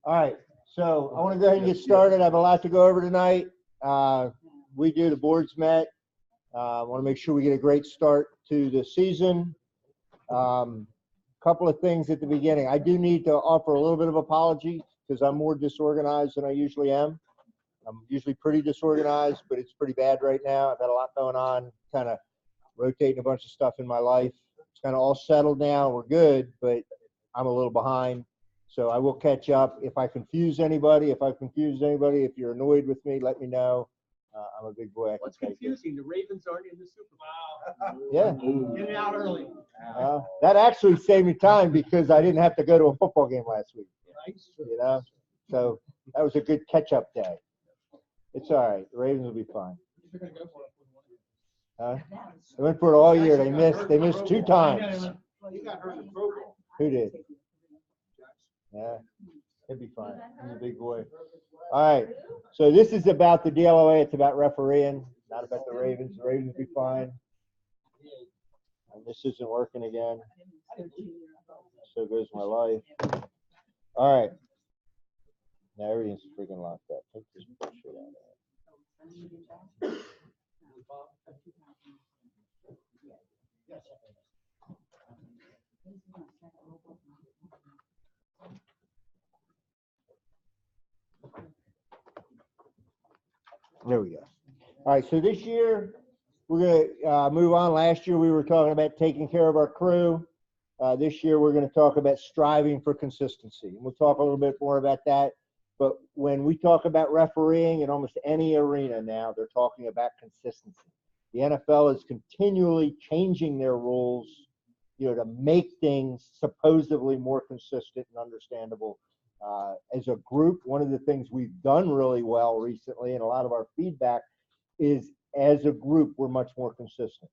All right, so I want to go ahead and get started. I have a lot to go over tonight. The board's met. I want to make sure we get a great start to the season. Couple of things at the beginning. I do need to offer a little bit of apology because I'm more disorganized than I usually am. I'm usually pretty disorganized, but it's pretty bad right now. I've had a lot going on, kind of rotating a bunch of stuff in my life. It's kind of all settled now. We're good, but I'm a little behind. So I will catch up. If I confuse anybody, if you're annoyed with me, let me know. I'm a big boy. What's confusing? The Ravens aren't in the Super Bowl. Yeah. Get it out early. That actually saved me time because I didn't have to go to a football game last week. You know, so that was a good catch-up day. It's all right. The Ravens will be fine. They went for it all year. They missed 2 times. Who did? Yeah, he'll be fine. He's a big boy. All right. So this is about the DLOA. It's about refereeing, not about the Ravens. The Ravens will be fine. And this isn't working again. So goes my life. All right. Now everything's freaking locked up. Take this bullshit out of there. There we go. All right, so this year we're going to move on. Last year we were talking about taking care of our crew. This year we're going to talk about striving for consistency. We'll talk a little bit more about that. But when we talk about refereeing in almost any arena now, they're talking about consistency. The NFL is continually changing their rules, to make things supposedly more consistent and understandable. As a group, one of the things we've done really well recently, and a lot of our feedback is, as a group, we're much more consistent.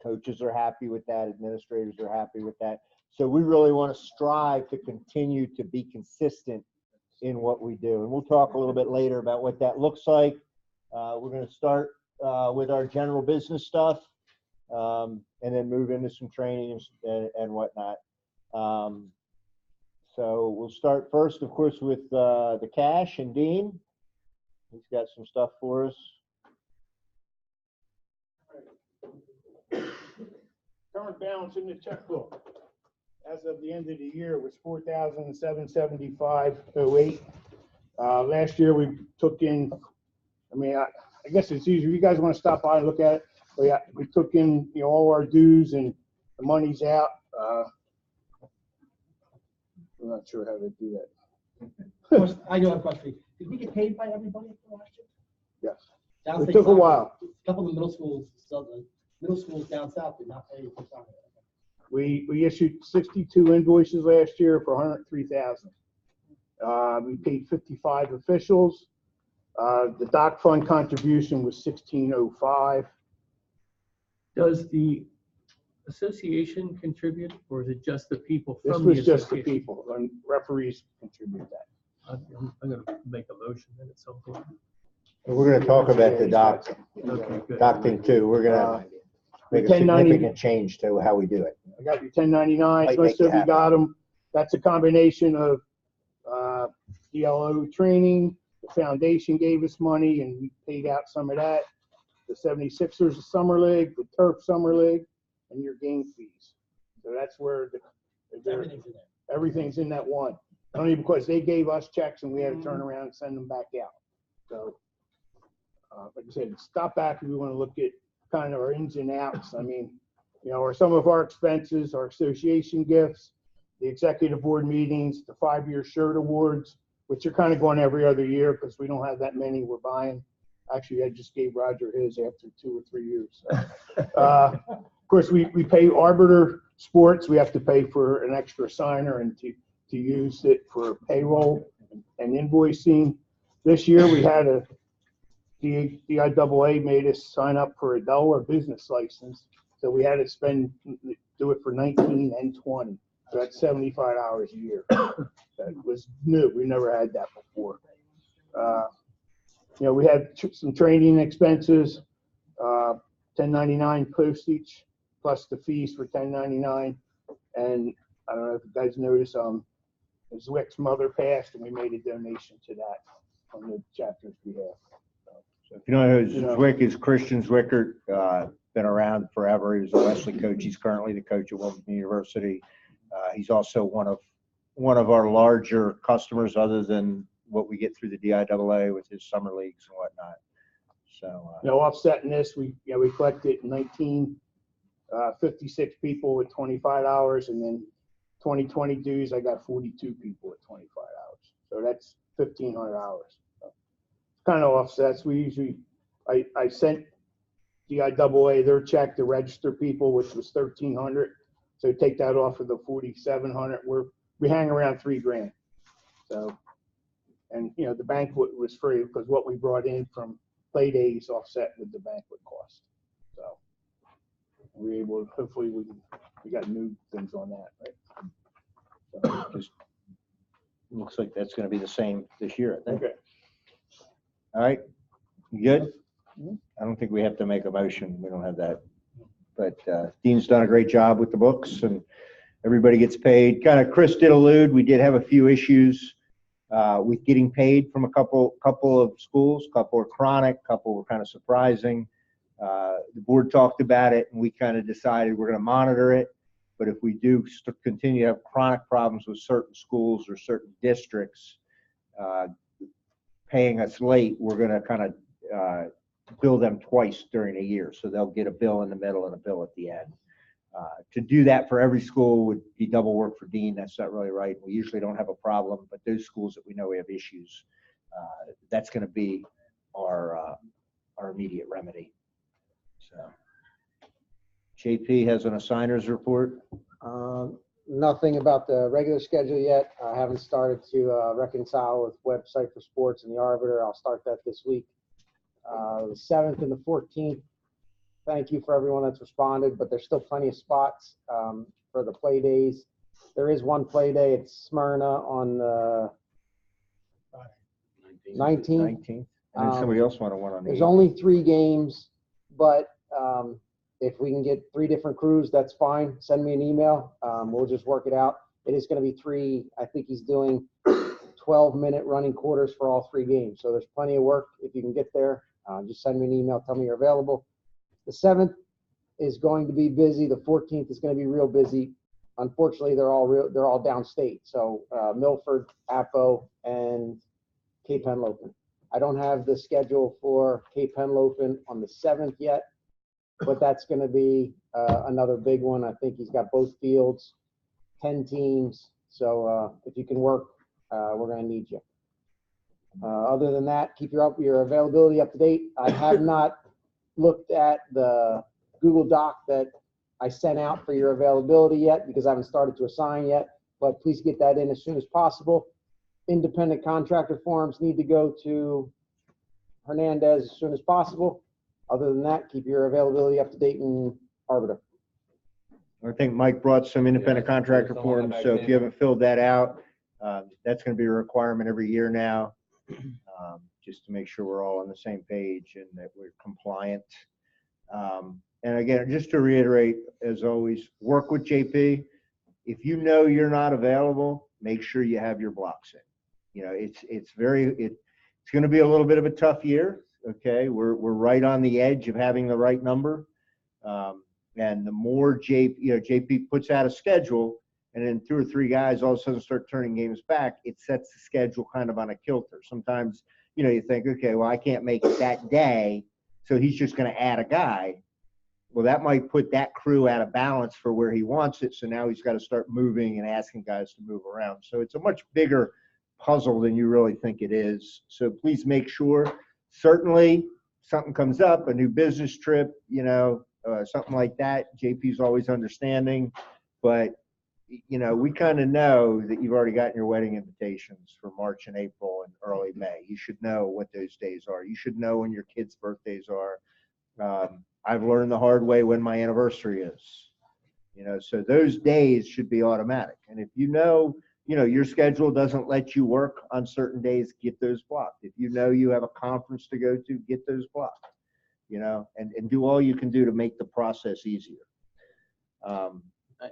Coaches are happy with that. Administrators are happy with that. So we really want to strive to continue to be consistent in what we do. And we'll talk a little bit later about what that looks like. We're going to start with our general business stuff, and then move into some training and whatnot. So we'll start first, of course, with the cash and Dean. He's got some stuff for us. Current balance in the checkbook as of the end of the year was $4,775.08. Last year we took in, I guess it's easier. You guys want to stop by and look at it? We took in, all our dues and the money's out. I'm not sure how to do that. Of course, I do have a question. Did we get paid by everybody for last year? Yes. Downstate It took a soccer, while. A couple of the middle schools down south did not pay for soccer. We issued 62 invoices last year for $103,000. We paid 55 officials. The dock fund contribution was $1,605. Does the association contribute, or is it just the people This from the was just the association? people, and referees contribute that. I'm going to make a motion then at some point. And we're going to talk about the doc Okay, good. thing too. We're going to make a 1090 significant change to how we do it. I got your 1099s. Might Most make you of you happy. got them. That's a combination of DLO training. The foundation gave us money, and we paid out some of that. The 76ers Summer League, the Turf Summer League, and your game fees. So that's where Everything's in there. everything's in that one. Only because they gave us checks and we had to turn around and send them back out. So, like I said, stop back if we want to look at kind of our ins and outs. Or some of our expenses, our association gifts, the executive board meetings, the 5-year shirt awards, which are kind of going every other year because we don't have that many we're buying. Actually, I just gave Roger his after 2 or 3 years. So. Of course, we pay Arbiter Sports. We have to pay for an extra signer and to use it for payroll and invoicing. This year, we had the DLOA made us sign up for a Delaware business license. So we had to do it for 19 and 20. So that's 75 hours a year. That was new. We never had that before. We had some training expenses, 1099 postage, plus the fees for 1099. And I don't know if you guys noticed, Zwick's mother passed, and we made a donation to that on the chapter's behalf. So if you don't know who You know. Zwick is, Christian Zwickert, been around forever. He was a Wesley coach. He's currently the coach at Wilmington University. He's also one of our larger customers, other than what we get through the DIAA with his summer leagues and whatnot. So, Offsetting this, we collected 56 people with $25, and then 2020 dues, I got 42 people at $25. So that's $1,500. So kind of offsets. I sent DIAA their check to register people, which was $1,300. So take that off of the $4,700. We hang around $3,000. So, and the banquet was free because what we brought in from play days offset with the banquet cost. So we were able to, hopefully we got new things on that, right? So, just looks like that's going to be the same this year, I think. okay. All right, you good? Mhm. I don't think we have to make a motion. We don't have that. But Dean's done a great job with the books, and everybody gets paid. Kind of, Chris did allude, we did have a few issues with getting paid from a couple of schools. A couple were chronic, a couple were kind of surprising. The board talked about it, and we kind of decided we're going to monitor it. But if we do continue to have chronic problems with certain schools or certain districts paying us late, we're going to kind of bill them twice during a year. So they'll get a bill in the middle and a bill at the end. To do that for every school would be double work for Dean. That's not really right. We usually don't have a problem, but those schools that we know we have issues, that's going to be our immediate remedy. So JP has an assigners report. Nothing about the regular schedule yet. I haven't started to reconcile with website for sports and the arbiter. I'll start that this week. The 7th and the 14th. Thank you for everyone that's responded, but there's still plenty of spots for the play days. There is one play day. It's Smyrna on the 19th. 19th. And then somebody else wanted one on the There's 8th. only 3 games, but if we can get 3 different crews, that's fine. Send me an email. We'll just work it out. It is going to be 3. I think he's doing 12-minute running quarters for all 3 games. So there's plenty of work. If you can get there, just send me an email. Tell me you're available. The 7th is going to be busy. The 14th is going to be real busy. Unfortunately, they're all downstate. So Milford, Apo, and Cape Henlopen. I don't have the schedule for Cape Henlopen on the 7th yet, but that's going to be another big one. I think he's got both fields, 10 teams. So if you can work, we're going to need you. Other than that, keep your availability up to date. I have not looked at the Google Doc that I sent out for your availability yet because I haven't started to assign yet, but please get that in as soon as possible. Independent contractor forms need to go to Hernandez as soon as possible. Other than that, keep your availability up to date in Arbiter. I think Mike brought some independent contractor forms, so if you haven't filled that out, that's going to be a requirement every year now, just to make sure we're all on the same page and that we're compliant. And again, just to reiterate, as always, work with JP. If you know you're not available, make sure you have your blocks in. It's going to be a little bit of a tough year. Okay, we're right on the edge of having the right number. And the more JP puts out a schedule, and then 2 or 3 guys all of a sudden start turning games back, it sets the schedule kind of on a kilter. Sometimes, you think, okay, well, I can't make it that day, so he's just going to add a guy. Well, that might put that crew out of balance for where he wants it, so now he's got to start moving and asking guys to move around. So it's a much bigger puzzle than you really think it is. So please make sure, certainly something comes up, a new business trip, something like that. JP's always understanding, but we kind of know that you've already gotten your wedding invitations for March and April and early May. You should know what those days are. You should know when your kids' birthdays are. I've learned the hard way when my anniversary is, so those days should be automatic. And if your schedule doesn't let you work on certain days, get those blocked. If you have a conference to go to, get those blocked, and do all you can do to make the process easier.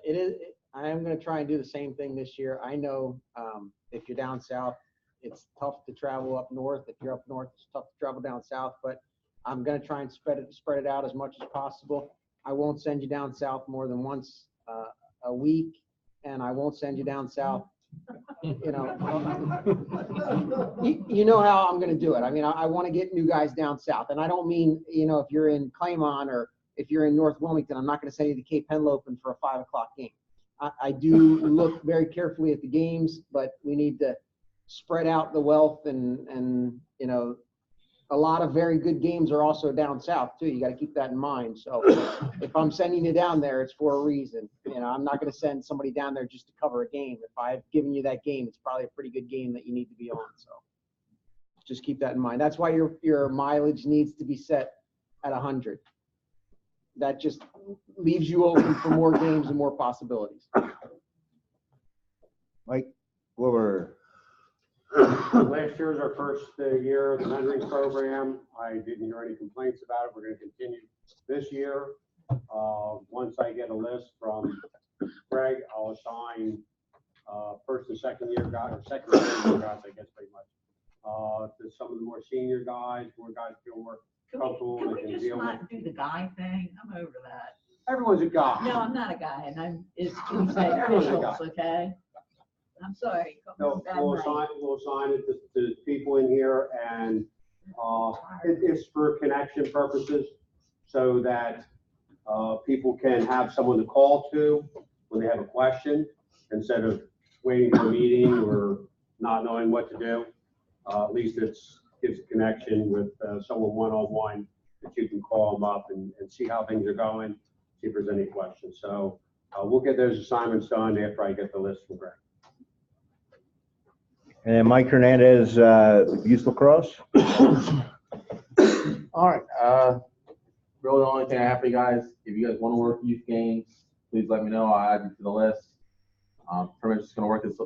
It is. I am gonna try and do the same thing this year. I know, if you're down south, it's tough to travel up north. If you're up north, it's tough to travel down south, but I'm gonna try and spread it out as much as possible. I won't send you down south more than once, a week, and I won't send you down south, you know. You know how I'm gonna do it. I mean, I wanna get new guys down south, and I don't mean, you know, if you're in Claymont or if you're in North Wilmington, I'm not gonna send you to Cape Henlopen for a 5 o'clock game. I do look very carefully at the games, but we need to spread out the wealth and, you know, a lot of very good games are also down south too. You got to keep that in mind. So if I'm sending you down there, it's for a reason. You know, I'm not going to send somebody down there just to cover a game. If I've given you that game, it's probably a pretty good game that you need to be on. So just keep that in mind. That's why your mileage needs to be set at 100. That just leaves you open for more games and more possibilities. Mike, what were, Last year was our first year of the mentoring program. I didn't hear any complaints about it. We're going to continue this year. Once I get a list from Greg, I'll assign first and second year guys, or second and third year guys, I guess, pretty much, to some of the more senior guys, more guys feel more comfortable. Can and we can just deal with. not do the guy thing? I'm over that. Everyone's a guy. No, I'm not a guy, and can we say Everyone's a officials, okay? I'm sorry. No, we'll assign it to people in here, and it's for connection purposes, so that people can have someone to call to when they have a question, instead of waiting for a meeting or not knowing what to do. At least gives a connection with someone one-on-one, that you can call them up and see how things are going, see if there's any questions. So we'll get those assignments done after I get the list from Greg. and then Mike Hernandez, youth lacrosse? All right. Really, the only thing I have for you guys, if you guys want to work youth games, please let me know. I'll add you to the list. Pretty much just going to work as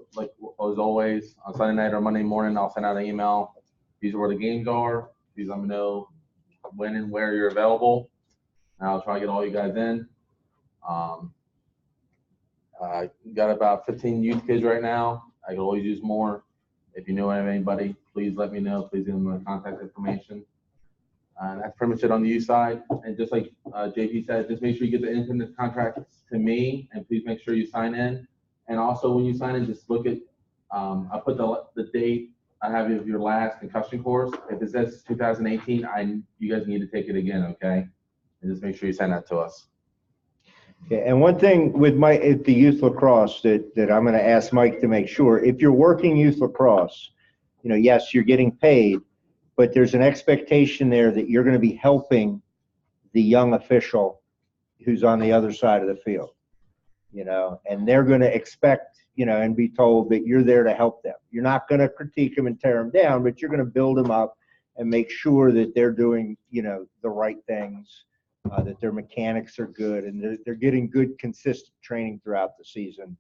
always. On Sunday night or Monday morning, I'll send out an email. These are where the games are. Please let me know when and where you're available, and I'll try to get all you guys in. Got about 15 youth kids right now. I could always use more. If you know of anybody, please let me know. Please give them my contact information. That's pretty much it on the youth side. And just like JP said, just make sure you get the independent contract to me, and please make sure you sign in. And also, when you sign in, just look at, I put the date I have of your last concussion course. If it says 2018, you guys need to take it again, okay? And just make sure you send that to us. Yeah, and one thing with the youth lacrosse that I'm going to ask Mike to make sure, if you're working youth lacrosse, you know, yes, you're getting paid, but there's an expectation there that you're going to be helping the young official who's on the other side of the field, you know, and they're going to expect, you know, and be told that you're there to help them. You're not going to critique them and tear them down, but you're going to build them up and make sure that they're doing, you know, the right things. That their mechanics are good, and they're getting good, consistent training throughout the season,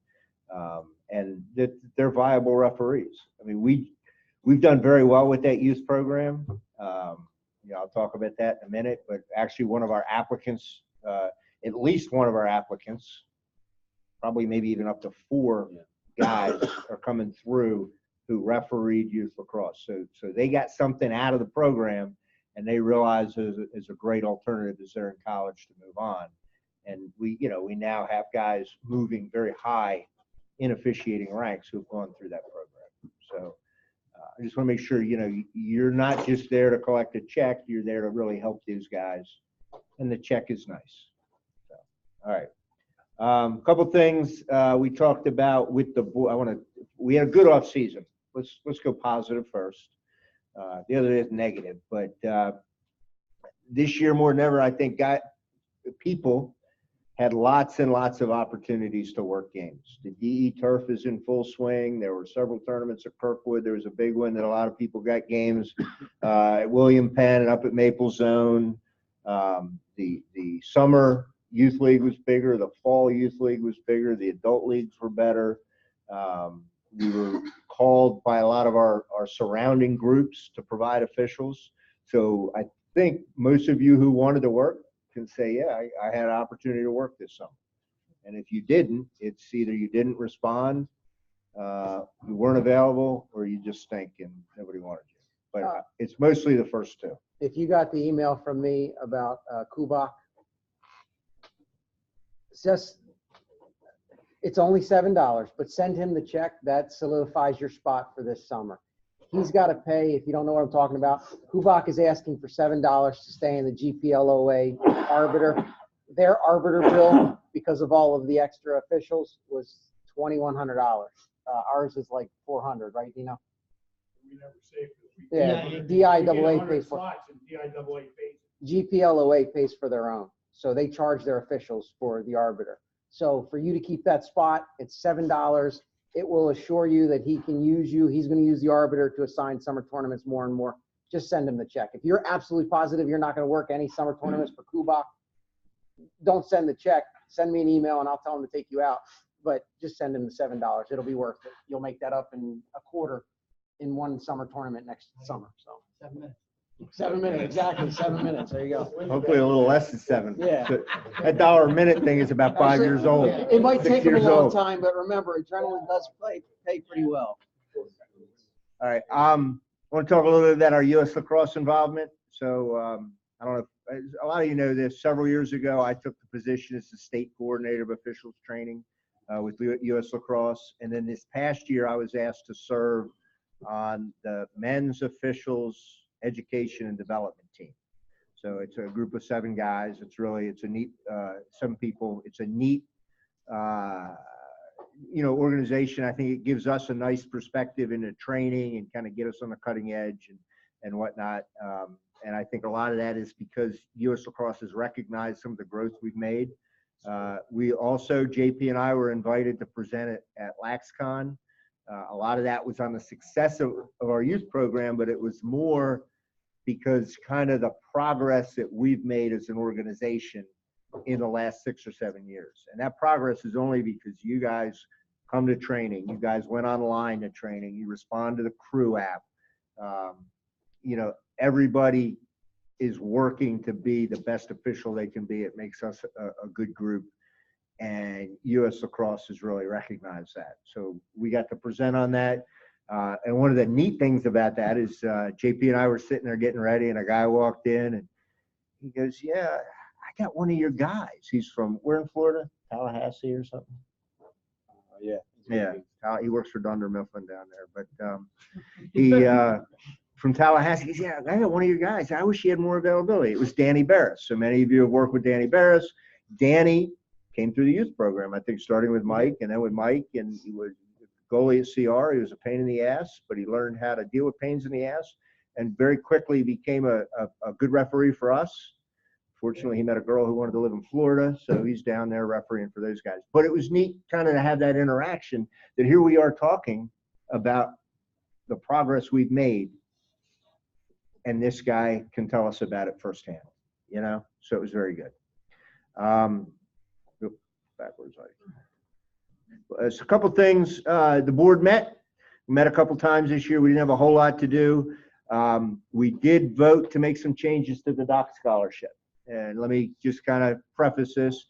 and that they're viable referees. I mean, we've done very well with that youth program. You know, I'll talk about that in a minute, but actually one of our applicants, at least one of our applicants, probably maybe even up to 4 guys are coming through who refereed youth lacrosse. So they got something out of the program, and they realize is a great alternative as they're in college to move on. And we now have guys moving very high in officiating ranks who've gone through that program. So I just want to make sure, you know, you're not just there to collect a check, you're there to really help these guys. And the check is nice. So, all right. A couple things we talked about with the board. We had a good off season. Let's go positive first. The other is negative, but this year more than ever, I think people had lots and lots of opportunities to work games. The DE turf is in full swing. There were several tournaments at Kirkwood. There was a big one that a lot of people got games at William Penn and up at Maple Zone. The summer youth league was bigger. The fall youth league was bigger. The adult leagues were better. We were called by a lot of our surrounding groups to provide officials. So I think most of you who wanted to work can say, yeah, I had an opportunity to work this summer. And if you didn't, it's either you didn't respond, you weren't available, or you just stink and nobody wanted you. But it's mostly the first two. If you got the email from me about Kubak, it's only $7, but send him the check. That solidifies your spot for this summer. He's got to pay, if you don't know what I'm talking about, Kubak is asking for $7 to stay in the GPLOA arbiter. Their arbiter bill, because of all of the extra officials, was $2,100. Ours is like $400, right, Dino? We never saved it. Yeah, DIAA pays for it. DIAA pays. GPLOA pays for their own. So they charge their officials for the arbiter. So for you to keep that spot, it's $7. It will assure you that he can use you. He's going to use the arbiter to assign summer tournaments more and more. Just send him the check. If you're absolutely positive you're not going to work any summer tournaments for Kubak, don't send the check. Send me an email and I'll tell him to take you out. But just send him the $7. It'll be worth it. You'll make that up in a quarter in one summer tournament next summer. So 7 minutes. 7 minutes, exactly. 7 minutes. There you go. Hopefully a little less than 7. Yeah. So that $1 a minute thing is about 5 years old. It might 6 take him a years long old. time, but remember, adrenaline does pay pretty well. All right. I want to talk a little bit about our U.S. lacrosse involvement. So I don't know if a lot of you know this. Several years ago, I took the position as the state coordinator of officials training with U.S. lacrosse. And then this past year, I was asked to serve on the men's officials education and development team. So it's a group of 7 guys. It's a neat, 7 people. It's a neat, organization. I think it gives us a nice perspective into training and kind of get us on the cutting edge and whatnot. And I think a lot of that is because U.S. lacrosse has recognized some of the growth we've made. We also, JP and I were invited to present at LaxCon. A lot of that was on the success of our youth program, but it was more because kind of the progress that we've made as an organization in the last 6 or 7 years. And that progress is only because you guys come to training. You guys went online to training. You respond to the crew app. Everybody is working to be the best official they can be. It makes us a good group. And U.S. lacrosse has really recognized that. So we got to present on that. And one of the neat things about that is JP and I were sitting there getting ready, and a guy walked in, and he goes, "Yeah, I got one of your guys. He's from, where in Florida? Tallahassee or something?" Yeah. He works for Dunder Mifflin down there. But he from Tallahassee, he said, "Yeah, I got one of your guys. I wish he had more availability." It was Danny Barris. So many of you have worked with Danny Barris. Danny came through the youth program, I think, starting with Mike, and then with Mike, and he was goalie at CR. He was a pain in the ass, but he learned how to deal with pains in the ass and very quickly became a good referee for us. Fortunately, he met a girl who wanted to live in Florida, so he's down there refereeing for those guys. But it was neat kind of to have that interaction, that here we are talking about the progress we've made, and this guy can tell us about it firsthand, So it was very good. Backwards. It's a couple things. The board met a couple times this year. We didn't have a whole lot to do. We did vote to make some changes to the Doc scholarship. And let me just kind of preface this.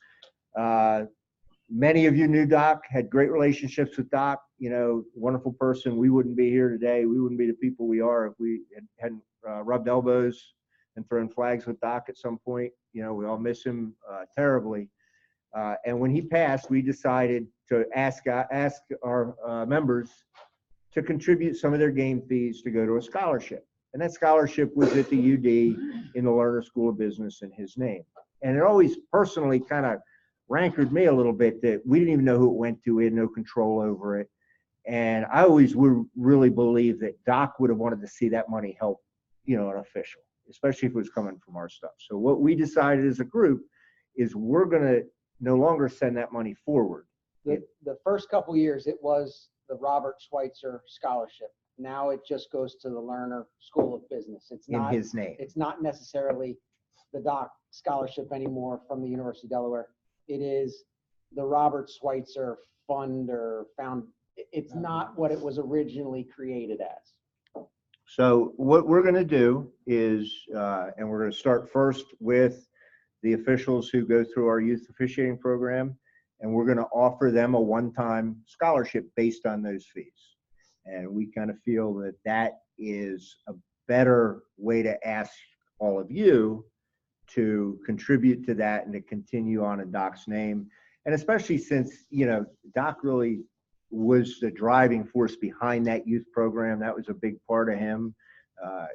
Many of you knew Doc, had great relationships with Doc, wonderful person. We wouldn't be here today. We wouldn't be the people we are if we hadn't rubbed elbows and thrown flags with Doc at some point. We all miss him terribly. And when he passed, we decided to ask our members to contribute some of their game fees to go to a scholarship. And that scholarship was at the UD in the Lerner School of Business in his name. And it always personally kind of rankered me a little bit that we didn't even know who it went to. We had no control over it. And I always would really believe that Doc would have wanted to see that money help, an official, especially if it was coming from our stuff. So what we decided as a group is we're going to no longer send that money forward. The first couple years, it was the Robert Schweitzer Scholarship. Now it just goes to the Lerner School of Business. It's not in his name. It's not necessarily the Doc Scholarship anymore from the University of Delaware. It is the Robert Schweitzer Fund or Found. It's not what it was originally created as. So what we're going to do is, and we're going to start first with the officials who go through our youth officiating program. and we're going to offer them a one-time scholarship based on those fees. And we kind of feel that that is a better way to ask all of you to contribute to that and to continue on in Doc's name. And especially since, you know, Doc really was the driving force behind that youth program. That was a big part of him.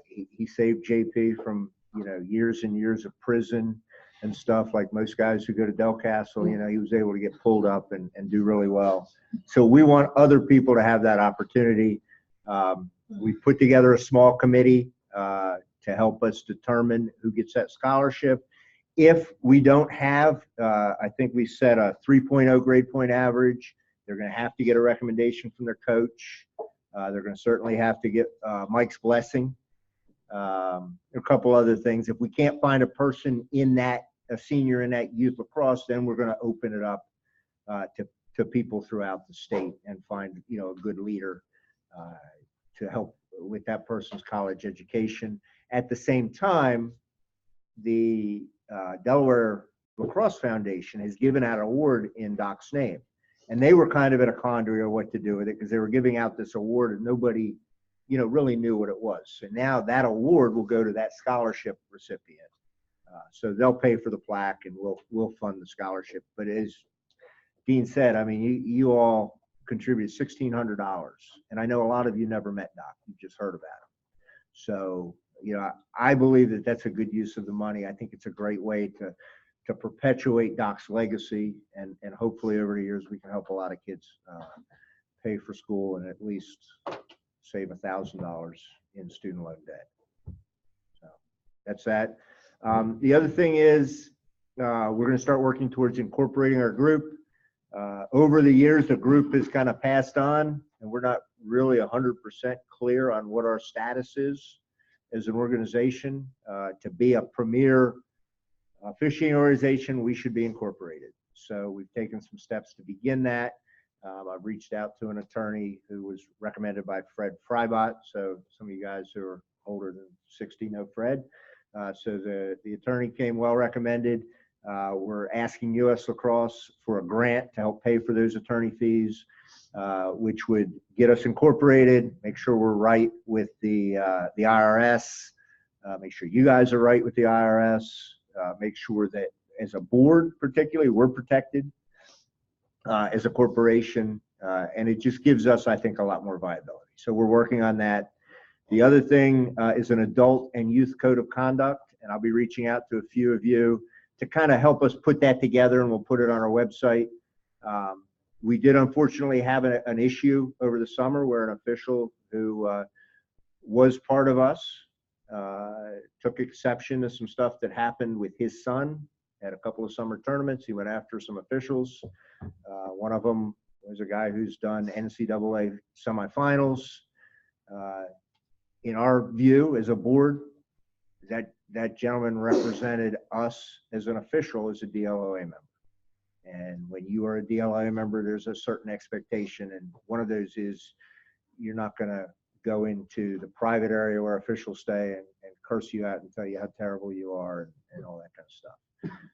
He saved JP from, you know, years and years of prison and stuff. Like most guys who go to Del Castle, you know, he was able to get pulled up and do really well. So we want other people to have that opportunity. We put together a small committee to help us determine who gets that scholarship. If we don't have, I think we set a 3.0 grade point average, they're going to have to get a recommendation from their coach. They're going to certainly have to get Mike's blessing. A couple other things. If we can't find a person in that, a senior in that youth lacrosse, then we're going to open it up to people throughout the state and find, you know, a good leader to help with that person's college education. At the same time, the Delaware Lacrosse Foundation has given out an award in Doc's name. And they were kind of at a quandary of what to do with it because they were giving out this award and nobody, you know, really knew what it was. So now that award will go to that scholarship recipient. So they'll pay for the plaque and we'll fund the scholarship. But as Dean said, I mean, you all contribute $1,600. And I know a lot of you never met Doc. You just heard about him. So, you know, I believe that that's a good use of the money. I think it's a great way to perpetuate Doc's legacy, and hopefully over the years we can help a lot of kids pay for school and at least save $1,000 in student loan debt. So that's that. The other thing is we're going to start working towards incorporating our group. Over the years, the group has kind of passed on, and we're not really 100% clear on what our status is as an organization. To be a premier fishing organization, we should be incorporated. So we've taken some steps to begin that. I've reached out to an attorney who was recommended by Fred Frybot. So some of you guys who are older than 60 know Fred. So the attorney came well recommended. We're asking US Lacrosse for a grant to help pay for those attorney fees, which would get us incorporated, make sure we're right with the IRS, make sure you guys are right with the IRS, make sure that as a board particularly, we're protected as a corporation, and it just gives us, I think, a lot more viability. So we're working on that. The other thing is an adult and youth code of conduct, and I'll be reaching out to a few of you to kind of help us put that together, and we'll put it on our website. We did unfortunately have an issue over the summer where an official who was part of us took exception to some stuff that happened with his son at a couple of summer tournaments. He went after some officials. One of them was a guy who's done NCAA semifinals. In our view as a board, that gentleman represented us as an official as a DLOA member. And when you are a DLOA member, there's a certain expectation. And one of those is you're not going to go into the private area where officials stay and curse you out and tell you how terrible you are and all that kind of stuff.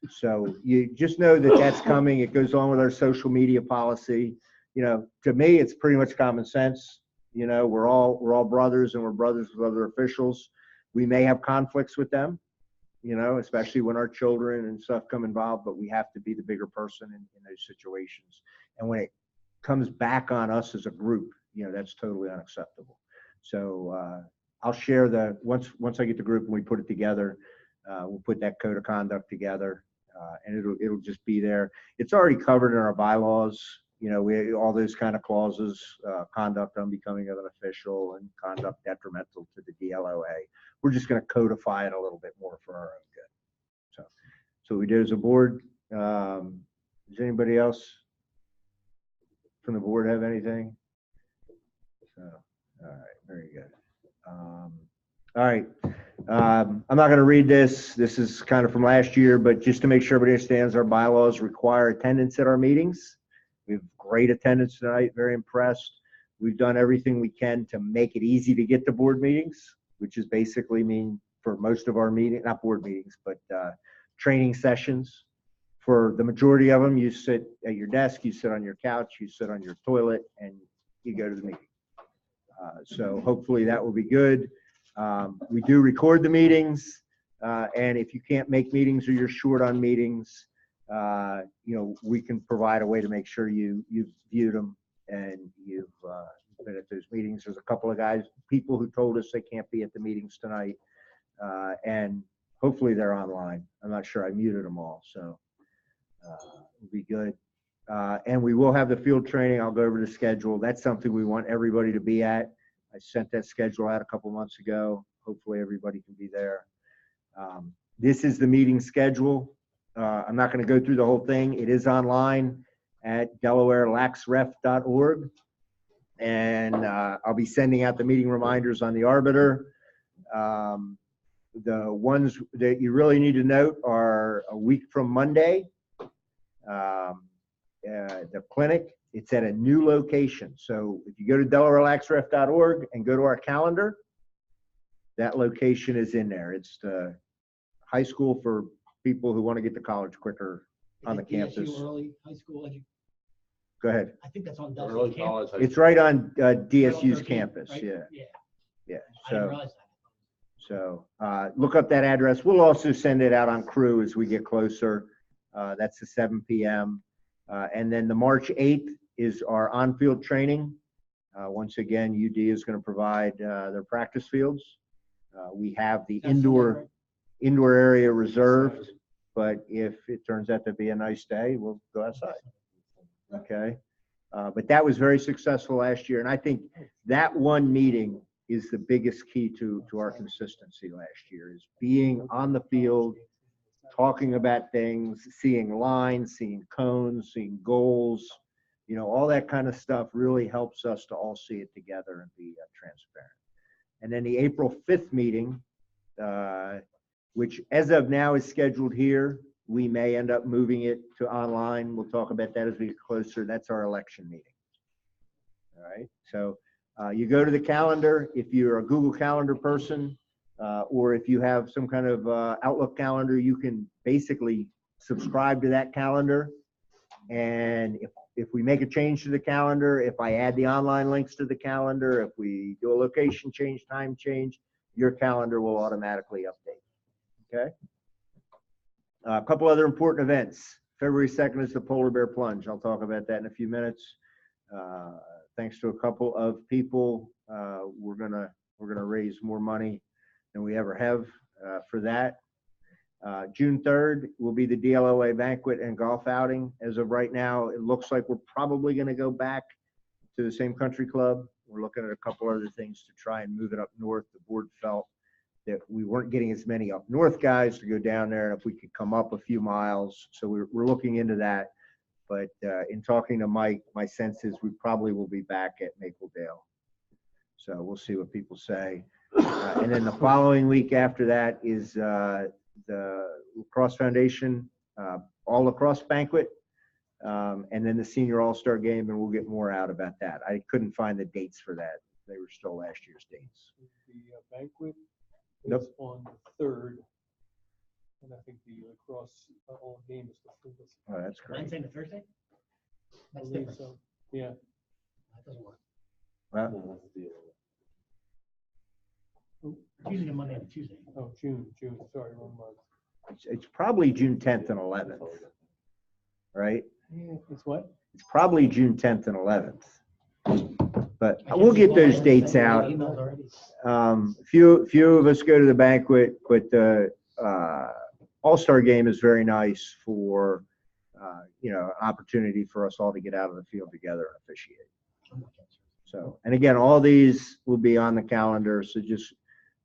So you just know that that's coming. It goes on with our social media policy. You know, to me, it's pretty much common sense. You know, we're all brothers, and we're brothers with other officials. We may have conflicts with them, you know, especially when our children and stuff come involved, but we have to be the bigger person in those situations. And when it comes back on us as a group, you know, that's totally unacceptable. So I'll share once I get the group and we put it together, we'll put that code of conduct together, and it'll just be there. It's already covered in our bylaws. You know, all those kind of clauses, conduct unbecoming of an official and conduct detrimental to the DLOA. We're just going to codify it a little bit more for our own good. So we did as a board. Does anybody else from the board have anything? So, all right, very good. All right. I'm not going to read this. This is kind of from last year, but just to make sure everybody understands, our bylaws require attendance at our meetings. We have great attendance tonight, very impressed. We've done everything we can to make it easy to get to board meetings, which is basically mean for most of our meetings, not board meetings, but training sessions. For the majority of them, you sit at your desk, you sit on your couch, you sit on your toilet, and you go to the meeting. So hopefully that will be good. We do record the meetings, and if you can't make meetings or you're short on meetings, we can provide a way to make sure you've viewed them and you've been at those meetings. There's a couple of people who told us they can't be at the meetings tonight, and hopefully they're online. I'm not sure. I muted them all, so it'll be good. And we will have the field training. I'll go over the schedule. That's something we want everybody to be at. I sent that schedule out a couple months ago. Hopefully everybody can be there. This is the meeting schedule. I'm not going to go through the whole thing. It is online at DelawareLaxRef.org. And I'll be sending out the meeting reminders on the Arbiter. The ones that you really need to note are a week from Monday. The clinic, it's at a new location. So if you go to DelawareLaxRef.org and go to our calendar, that location is in there. It's the high school for people who want to get to college quicker on the campus. Early high school Go ahead. I think that's on Early Dusty college. campus. It's right on DSU's 13th, campus. right? Yeah. Yeah. Yeah. I didn't So, realize that. look up that address. We'll also send it out on Crew as we get closer. That's the 7 p.m. And then the March 8th is our on-field training. Once again, UD is going to provide their practice fields. We have the That's Sunday, indoor area reserved, but if it turns out to be a nice day, we'll go outside. Okay. But that was very successful last year. And I think that one meeting is the biggest key to our consistency last year, is being on the field, talking about things, seeing lines, seeing cones, seeing goals, all that kind of stuff really helps us to all see it together and be transparent. And then the April 5th meeting, which as of now is scheduled here, we may end up moving it to online. We'll talk about that as we get closer. That's our election meeting. All right. So you go to the calendar. If you're a Google Calendar person, or if you have some kind of Outlook calendar, you can basically subscribe to that calendar. And if we make a change to the calendar, if I add the online links to the calendar, if we do a location change, time change, your calendar will automatically update. Okay. A couple other important events. February 2nd is the Polar Bear Plunge. I'll talk about that in a few minutes. Thanks to a couple of people, we're gonna raise more money than we ever have for that. June 3rd will be the DLOA banquet and golf outing. As of right now, it looks like we're probably going to go back to the same country club. We're looking at a couple other things to try and move it up north. The board felt that we weren't getting as many up north guys to go down there, and if we could come up a few miles. So we're looking into that. But in talking to Mike, my sense is we probably will be back at Mapledale. So we'll see what people say. And then the following week after that is the Lacrosse Foundation All Lacrosse Banquet, and then the Senior All-Star Game, and we'll get more out about that. I couldn't find the dates for that. They were still last year's dates. The banquet Nope. is on the 3rd, and I think the lacrosse all game is the 4th. Oh, that's great. Wednesday to Thursday? I That's believe different. so. Yeah. That doesn't work. Well, Usually a Monday and Tuesday. Oh, June, sorry, wrong month. it's probably June 10th and 11th, right? Yeah, it's what? It's probably June 10th and 11th. But I we'll can get see those all dates the out. emails already. Few of us go to the banquet, but the All-Star Game is very nice for an opportunity for us all to get out of the field together and officiate. So, and again, all these will be on the calendar, so just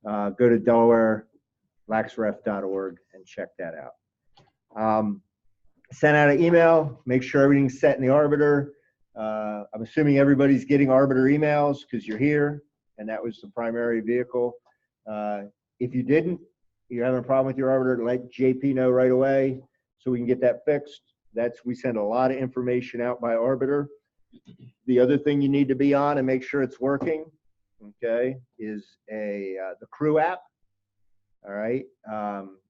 go to DelawareLaxRef.org and check that out. Send out an email, make sure everything's set in the Arbiter. I'm assuming everybody's getting Arbiter emails because you're here, and that was the primary vehicle. If you didn't, you're having a problem with your Arbiter, let JP know right away so we can get that fixed. We send a lot of information out by Arbiter. The other thing you need to be on and make sure it's working, okay, is the Crew app. All right.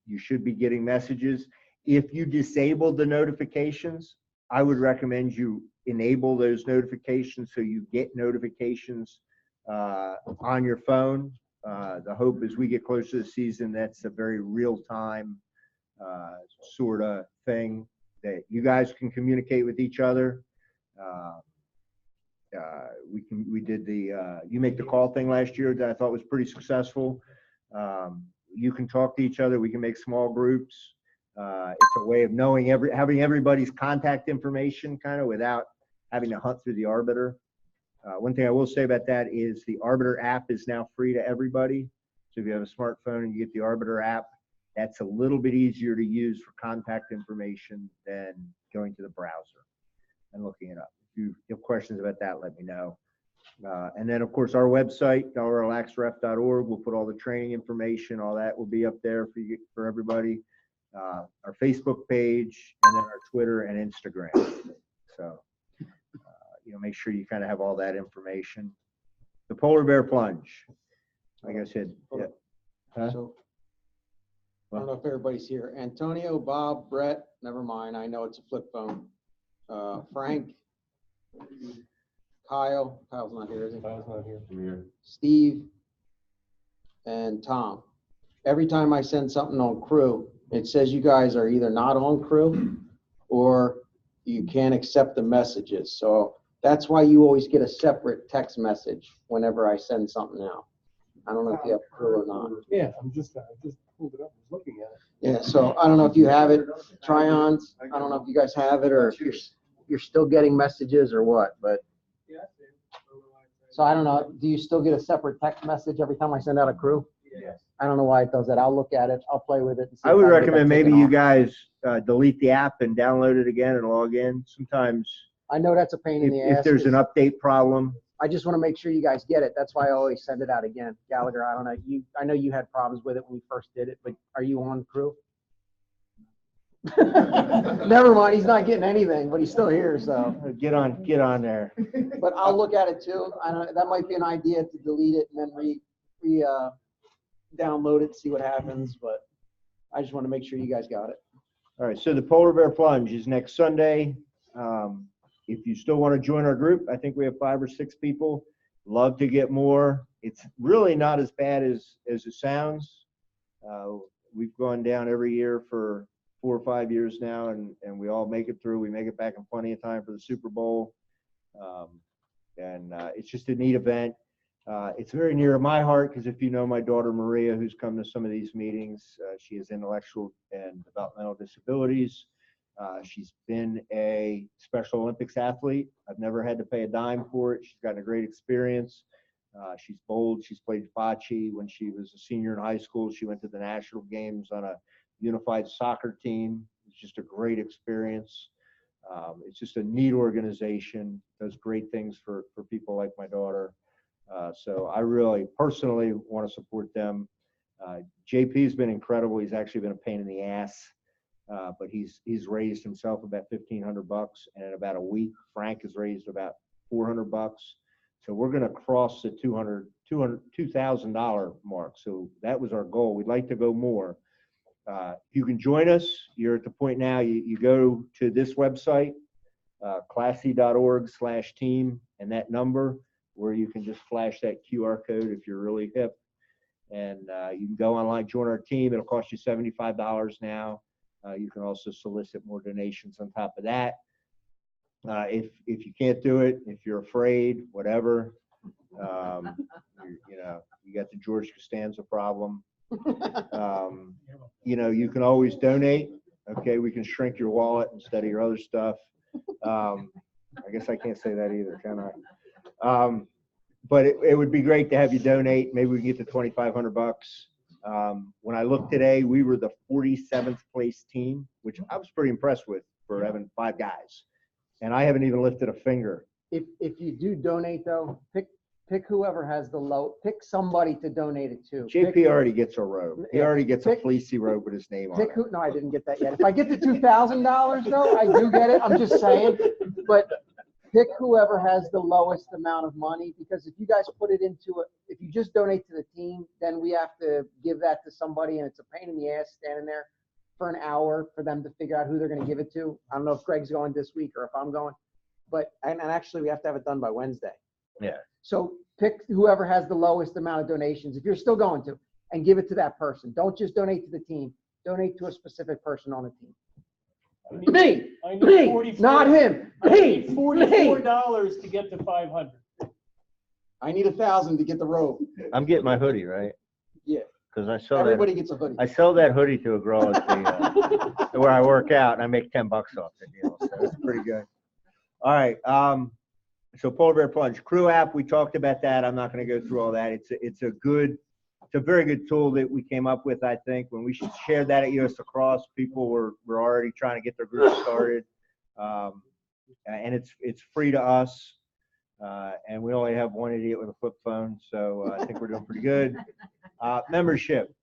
You should be getting messages. if you disabled the notifications, I would recommend you enable those notifications so you get notifications on your phone. The hope is we get closer to the season, that's a very real-time sort of thing that you guys can communicate with each other. We did the you make the call thing last year that I thought was pretty successful. You can talk to each other. We can make small groups. It's a way of knowing having everybody's contact information kind of without having to hunt through the Arbiter. One thing I will say about that is the Arbiter app is now free to everybody. So if you have a smartphone and you get the Arbiter app, that's a little bit easier to use for contact information than going to the browser and looking it up. If you have questions about that, let me know. And then, of course, our website, dollarrelaxref.org, we'll put all the training information, all that will be up there for everybody. Our Facebook page, and then our Twitter and Instagram. So, make sure you kind of have all that information. The polar bear plunge, like I said. Yeah. Huh? So, I don't know if everybody's here. Antonio, Bob, Brett, never mind. I know it's a flip phone. Frank, Kyle's not here, is he? Kyle's not here. I'm here. Steve, and Tom. Every time I send something on crew, it says you guys are either not on crew or you can't accept the messages. So that's why you always get a separate text message whenever I send something out. I don't know if you have crew or not. Yeah, I just pulled it up, I was looking at it. Yeah, so I don't know if you have it, try-ons. I don't know if you guys have it or if you're still getting messages or what, but. So I don't know, do you still get a separate text message every time I send out a crew? Yes. I don't know why it does that. I'll look at it. I'll play with it. And see I if would can get recommend that maybe taken you off. guys delete the app and download it again and log in. Sometimes I know that's a pain in the ass. if there's an 'cause update problem, I just want to make sure you guys get it. That's why I always send it out again. Gallagher, I don't know. I know you had problems with it when you first did it, but are you on crew? Never mind. He's not getting anything, but he's still here. So, get on there. but I'll look at it too. I don't. That might be an idea to delete it and then download it, see what happens. But I just want to make sure you guys got it. All right, so the polar bear plunge is next Sunday. If you still want to join our group, I think we have 5 or 6 people. Love to get more. It's really not as bad as it sounds. We've gone down every year for 4 or 5 years now, and we all make it through. We make it back in plenty of time for the Super Bowl. It's just a neat event. It's very near to my heart because if you know my daughter Maria, who's come to some of these meetings, she has intellectual and developmental disabilities. She's been a Special Olympics athlete. I've never had to pay a dime for it. She's gotten a great experience. She's bold. She's played bocce when she was a senior in high school. She went to the national games on a unified soccer team. It's just a great experience. It's just a neat organization, does great things for people like my daughter. So I really personally want to support them. JP's been incredible. He's actually been a pain in the ass, but he's raised himself about $1,500, and in about a week, Frank has raised about $400. So we're going to cross the $2,000 mark. So that was our goal. We'd like to go more. You can join us. You're at the point now, you go to this website, classy.org/team, and that number where you can just flash that QR code if you're really hip. And you can go online, join our team. It'll cost you $75 now. You can also solicit more donations on top of that. If you can't do it, if you're afraid, whatever, you got the George Costanza problem. You can always donate. Okay, we can shrink your wallet instead of your other stuff. I guess I can't say that either, can I? But it would be great to have you donate. Maybe we can get to $2,500. When I looked today, we were the 47th place team, which I was pretty impressed with for having 5 guys. And I haven't even lifted a finger. If you do donate though, pick whoever has the low. Pick somebody to donate it to. JP already gets a robe. He already gets a fleecy robe with his name on it. No, I didn't get that yet. If I get the $2,000 though, I do get it. I'm just saying. But pick whoever has the lowest amount of money, because if you guys put it into if you just donate to the team, then we have to give that to somebody, and it's a pain in the ass standing there. for an hour for them to figure out who they're going to give it to. I don't know if Greg's going this week or if I'm going, but, and actually we have to have it done by Wednesday. Yeah. So pick whoever has the lowest amount of donations, if you're still going to, and give it to that person. Don't just donate to the team. Donate to a specific person on the team. Me, I need me, 44 not him. I need Me, $44 to get to 500. I need 1,000 to get the robe. I'm getting my hoodie, right? Yeah. Because I saw Everybody gets a hoodie. I sell that hoodie to a girl at the, where I work out, and I make $10 off the deal. So that's pretty good. All right. So Polar Bear Plunge Crew app, we talked about that. I'm not going to go through all that. It's a very good tool that we came up with. I think when we shared that at US Lacrosse, people were already trying to get their group started, and it's free to us. And we only have one idiot with a flip phone, so I think we're doing pretty good. Membership.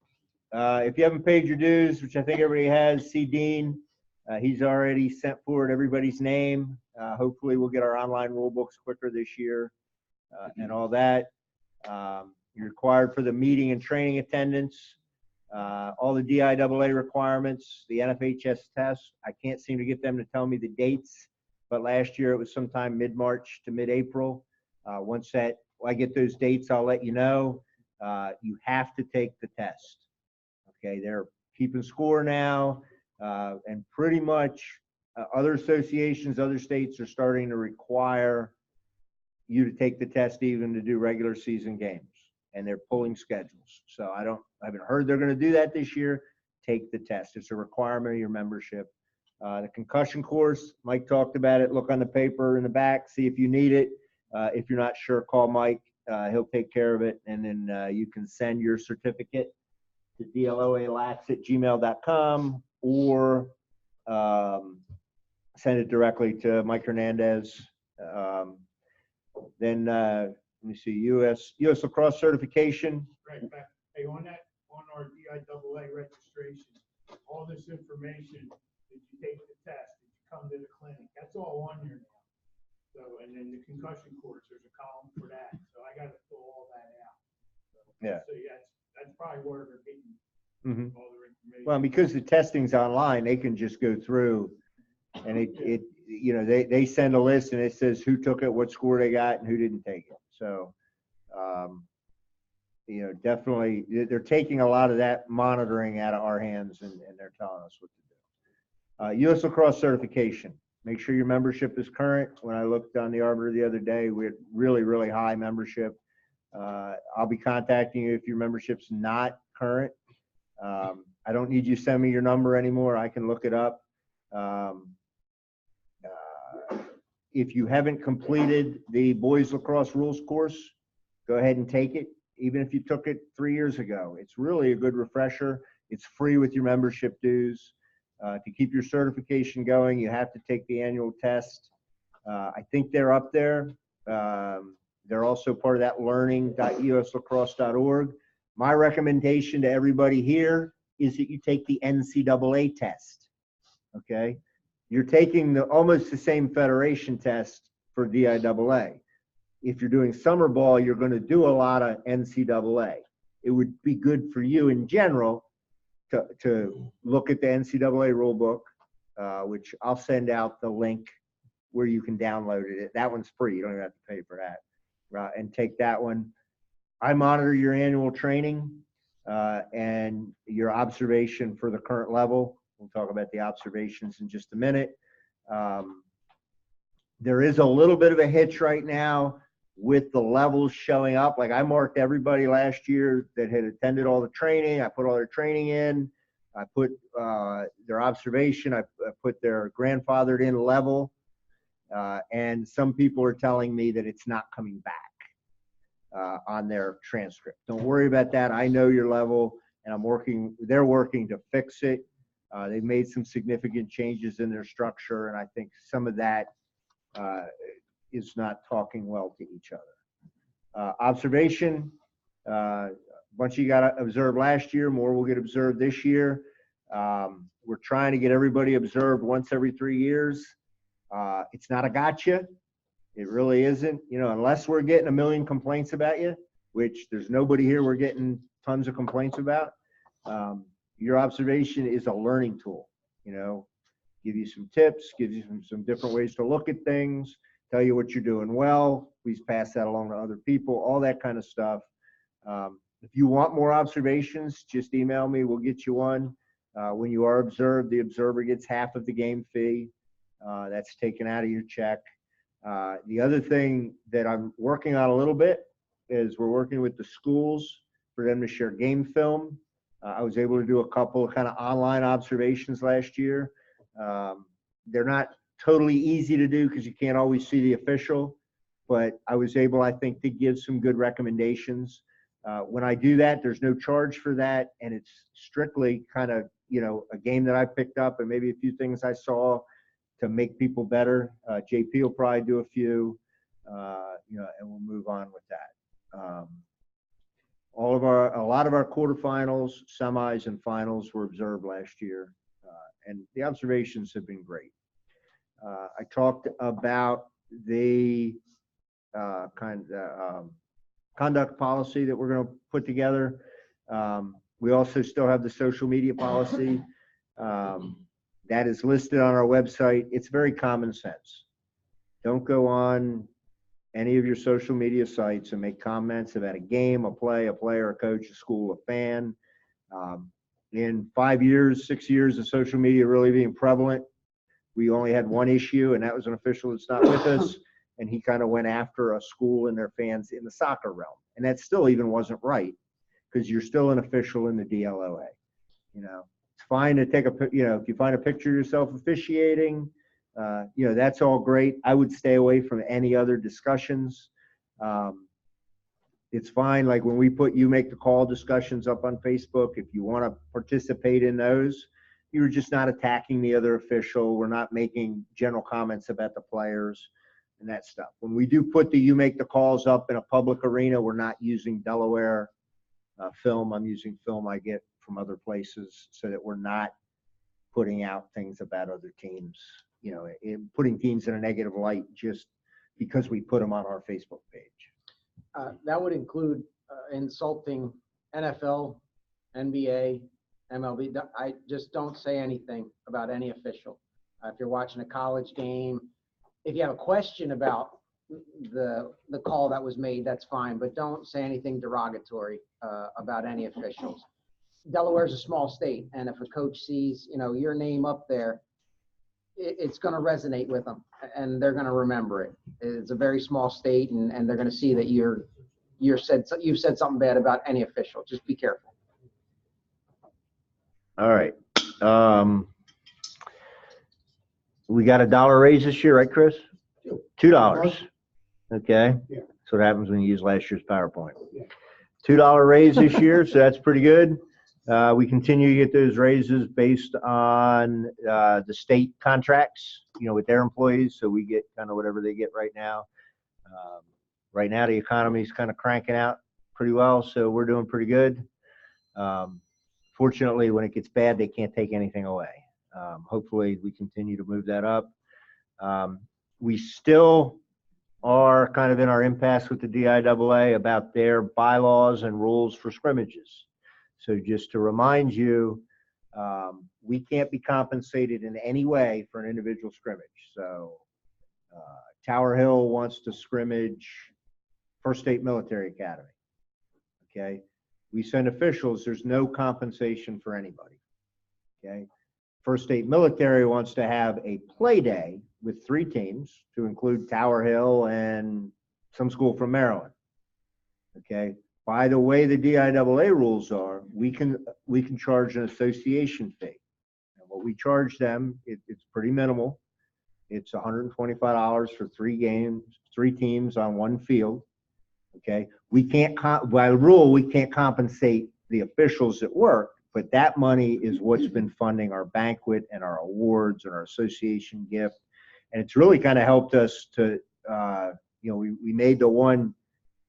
If you haven't paid your dues, which I think everybody has, see Dean. He's already sent forward everybody's name. Hopefully we'll get our online rule books quicker this year and all that. You're required for the meeting and training attendance, all the DIAA requirements, the NFHS test. I can't seem to get them to tell me the dates, but last year it was sometime mid-March to mid-April. Once I get those dates, I'll let you know. You have to take the test. Okay, they're keeping score now, and pretty much other associations, other states are starting to require you to take the test even to do regular season games, and they're pulling schedules. So I haven't heard they're going to do that this year. Take the test. It's a requirement of your membership. The concussion course, Mike talked about it. Look on the paper in the back, see if you need it. If you're not sure, call Mike. He'll take care of it, and then you can send your certificate to DLOALAX@gmail.com or send it directly to Mike Hernandez. Then let me see, US Lacrosse certification. Right, back, hey, on our DIAA registration, all this information, did you take the test, did you come to the clinic, that's all on here now. So, and then the concussion course, there's a column for that, so I gotta fill all that out. So, Yeah. So yeah, that's probably where they're getting Mm-hmm. all their information. Well, because the testing's online, they can just go through and they send a list and it says who took it, what score they got, and who didn't take it. So, definitely they're taking a lot of that monitoring out of our hands and they're telling us what to do. US Lacrosse certification. Make sure your membership is current. When I looked on the Arbiter the other day, we had really, really high membership. I'll be contacting you if your membership's not current. I don't need you to send me your number anymore. I can look it up. If you haven't completed the boys lacrosse rules course, go ahead and take it. Even if you took it 3 years ago, it's really a good refresher. It's free with your membership dues. To keep your certification going, you have to take the annual test. I think they're up there. They're also part of that learning.uslacrosse.org. My recommendation to everybody here is that you take the NCAA test. Okay, you're taking almost the same federation test for DIAA. If you're doing summer ball, you're going to do a lot of NCAA. It would be good for you in general to look at the NCAA rule book, which I'll send out the link where you can download it. That one's free. You don't even have to pay for that. And take that one. I monitor your annual training and your observation for the current level. We'll talk about the observations in just a minute. There is a little bit of a hitch right now with the levels showing up. Like I marked everybody last year that had attended all the training. I put all their training in. I put their observation. I put their grandfathered in level. And some people are telling me that it's not coming back on their transcript. Don't worry about that. I know your level, and they're working to fix it. They've made some significant changes in their structure, and I think some of that is not talking well to each other. Observation, a bunch of you got observed last year, more will get observed this year. We're trying to get everybody observed once every 3 years. It's not a gotcha. It really isn't, unless we're getting 1 million complaints about you, which there's nobody here we're getting tons of complaints about. your observation is a learning tool, give you some tips, give you some different ways to look at things, tell you what you're doing well. Please pass that along to other people, all that kind of stuff. If you want more observations, just email me. We'll get you one. When you are observed, the observer gets half of the game fee. That's taken out of your check. The other thing that I'm working on a little bit is we're working with the schools for them to share game film. I was able to do a couple of kind of online observations last year. They're not totally easy to do because you can't always see the official, but I was able, I think, to give some good recommendations. When I do that, there's no charge for that, and it's strictly kind of, a game that I picked up and maybe a few things I saw to make people better. JP will probably do a few, and we'll move on with that. A lot of our quarterfinals, semis, and finals were observed last year, and the observations have been great. I talked about the conduct policy that we're going to put together. We also still have the social media policy that is listed on our website. It's very common sense. Don't go on any of your social media sites and make comments about a game, a play, a player, a coach, a school, a fan. In 5 years, 6 years of social media really being prevalent, we only had one issue, and that was an official that's not with us, and he kind of went after a school and their fans in the soccer realm. And that still even wasn't right, because you're still an official in the DLOA. It's fine to take if you find a picture of yourself officiating, that's all great. I would stay away from any other discussions. It's fine, like when we put You Make the Call discussions up on Facebook, if you want to participate in those, you're just not attacking the other official. We're not making general comments about the players and that stuff. When we do put the You Make the Calls up in a public arena, we're not using Delaware film. I'm using film I get from other places, so that we're not putting out things about other teams, putting teams in a negative light just because we put them on our Facebook page. That would include insulting NFL, NBA, MLB. I just don't say anything about any official. If you're watching a college game, if you have a question about the call that was made, that's fine, but don't say anything derogatory about any officials. Delaware's a small state, and if a coach sees, your name up there, it's going to resonate with them, and they're going to remember it. It's a very small state, and they're going to see that you've said something bad about any official. Just be careful. All right. We got $1 raise this year, right, Chris? $2. Okay. Yeah. That's what happens when you use last year's PowerPoint. Yeah. $2 raise this year, so that's pretty good. We continue to get those raises based on the state contracts, with their employees. So we get kind of whatever they get right now. Right now, the economy is kind of cranking out pretty well, so we're doing pretty good. Fortunately, when it gets bad, they can't take anything away. Hopefully, we continue to move that up. We still are kind of in our impasse with the DIAA about their bylaws and rules for scrimmages. So just to remind you, we can't be compensated in any way for an individual scrimmage. So Tower Hill wants to scrimmage First State Military Academy. Okay. We send officials, there's no compensation for anybody. Okay. First State Military wants to have a play day with 3 teams, to include Tower Hill and some school from Maryland. Okay. By the way, the DIAA rules are, we can charge an association fee. And what we charge them, it's pretty minimal. It's $125 for 3 games, 3 teams on 1 field. Okay. We can't, by rule, we can't compensate the officials at work, but that money is what's been funding our banquet and our awards and our association gift. And it's really kind of helped us to, we made the one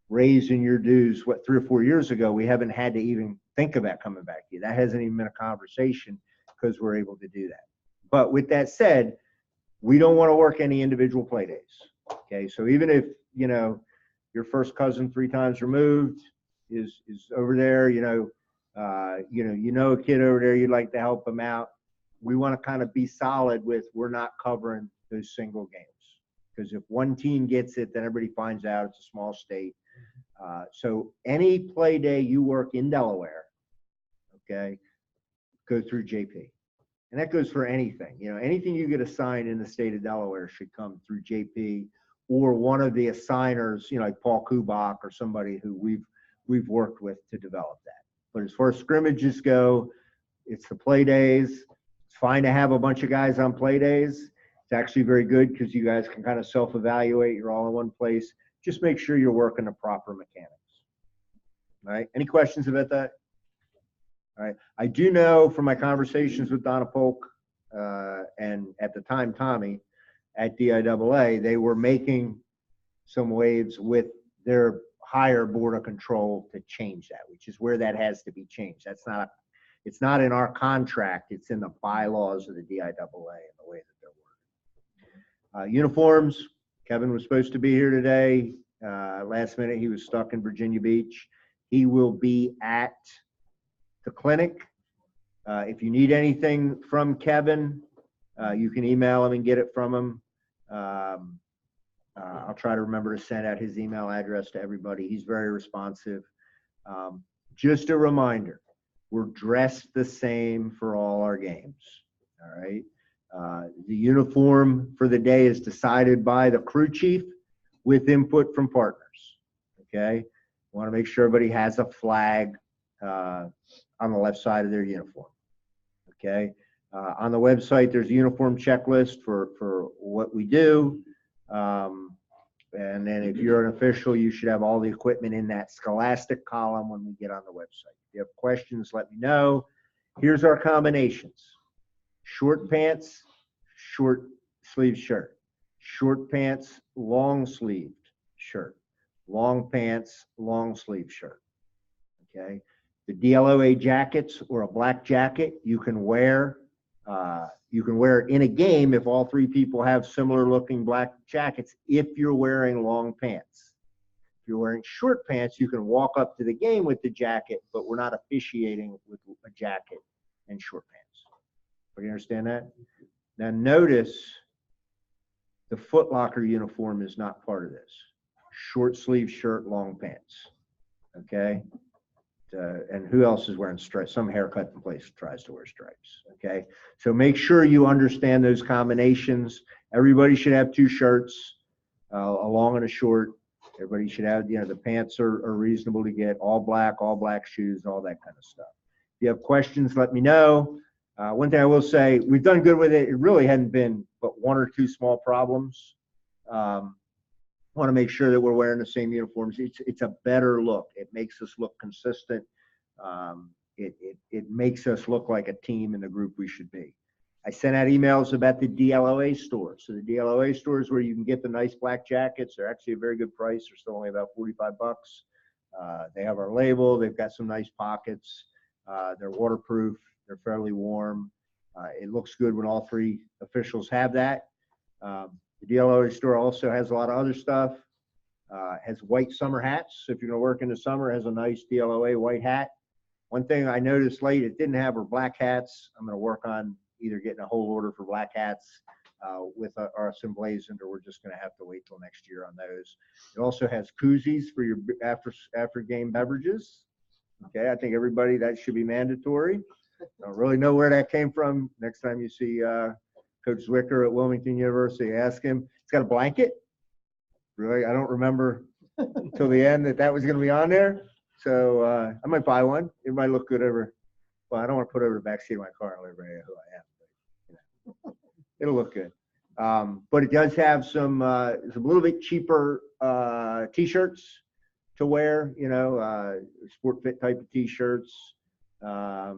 raise in your dues, 3 or 4 years ago. We haven't had to even think about coming back to you. That hasn't even been a conversation because we're able to do that. But with that said, we don't want to work any individual play days. Okay. So even if, your first cousin 3 times removed is over there, You know a kid over there, you'd like to help them out. We want to kind of be solid with, we're not covering those single games. Because if one team gets it, then everybody finds out it's a small state. So any play day you work in Delaware, okay, go through JP. And that goes for anything. Anything you get assigned in the state of Delaware should come through JP or one of the assigners, like Paul Kubach or somebody who we've worked with to develop that. But as far as scrimmages go, it's the play days. It's fine to have a bunch of guys on play days. It's actually very good because you guys can kind of self-evaluate. You're all in one place. Just make sure you're working the proper mechanics. All right. Any questions about that? All right. I do know from my conversations with Donna Polk and at the time Tommy at DIAA, they were making some waves with their higher board of control to change that, which is where that has to be changed. It's not in our contract. It's in the bylaws of the DIAA and the way that they're working. Uniforms. Kevin was supposed to be here today. Last minute, he was stuck in Virginia Beach. He will be at the clinic. If you need anything from Kevin, you can email him and get it from him. I'll try to remember to send out his email address to everybody. He's very responsive. Just a reminder, we're dressed the same for all our games. All right. The uniform for the day is decided by the crew chief with input from partners. Okay. Want to make sure everybody has a flag on the left side of their uniform. Okay. On the website, there's a uniform checklist for what we do. And then if you're an official, you should have all the equipment in that scholastic column when we get on the website. If you have questions, let me know. Here's our combinations. Short pants, short sleeve shirt. Short pants, long sleeved shirt. Long pants, long sleeve shirt. Okay. The DLOA jackets or a black jacket you can wear. You can wear it in a game if all three people have similar looking black jackets if you're wearing long pants. If you're wearing short pants, you can walk up to the game with the jacket, but we're not officiating with a jacket and short pants. You understand that? Now notice the Foot Locker uniform is not part of this. Short sleeve shirt, long pants. Okay? And who else is wearing stripes? Some haircut in place tries to wear stripes. Okay, so make sure you understand those combinations. Everybody should have two shirts, a long and a short. Everybody should have, the pants are reasonable to get, all black shoes, all that kind of stuff. If you have questions, let me know. One thing I will say, we've done good with it. It really hadn't been but one or two small problems. Want to make sure that we're wearing the same uniforms. It's a better look. It makes us look consistent. It makes us look like a team in the group we should be. I sent out emails about the DLOA store. So the DLOA store is where you can get the nice black jackets. They're actually a very good price. They're still only about 45 bucks. They have our label. They've got some nice pockets. They're waterproof. They're fairly warm. It looks good when all three officials have that. The DLOA store also has a lot of other stuff. Has white summer hats. So if you're going to work in the summer, it has a nice DLOA white hat. One thing I noticed late, it didn't have our black hats. I'm going to work on either getting a whole order for black hats with our emblazoned, or we're just going to have to wait till next year on those. It also has koozies for your after game beverages. Okay, I think everybody, that should be mandatory. Don't really know where that came from. Next time you see Coach Zwicker at Wilmington University, ask him. It's got a blanket. Really, I don't remember until the end that was going to be on there. So I might buy one. It might look good over. Well, I don't want to put it over the backseat of my car and let everybody know who I am. But, it'll look good. But it does have some a little bit cheaper T-shirts to wear. Sport fit type of T-shirts. A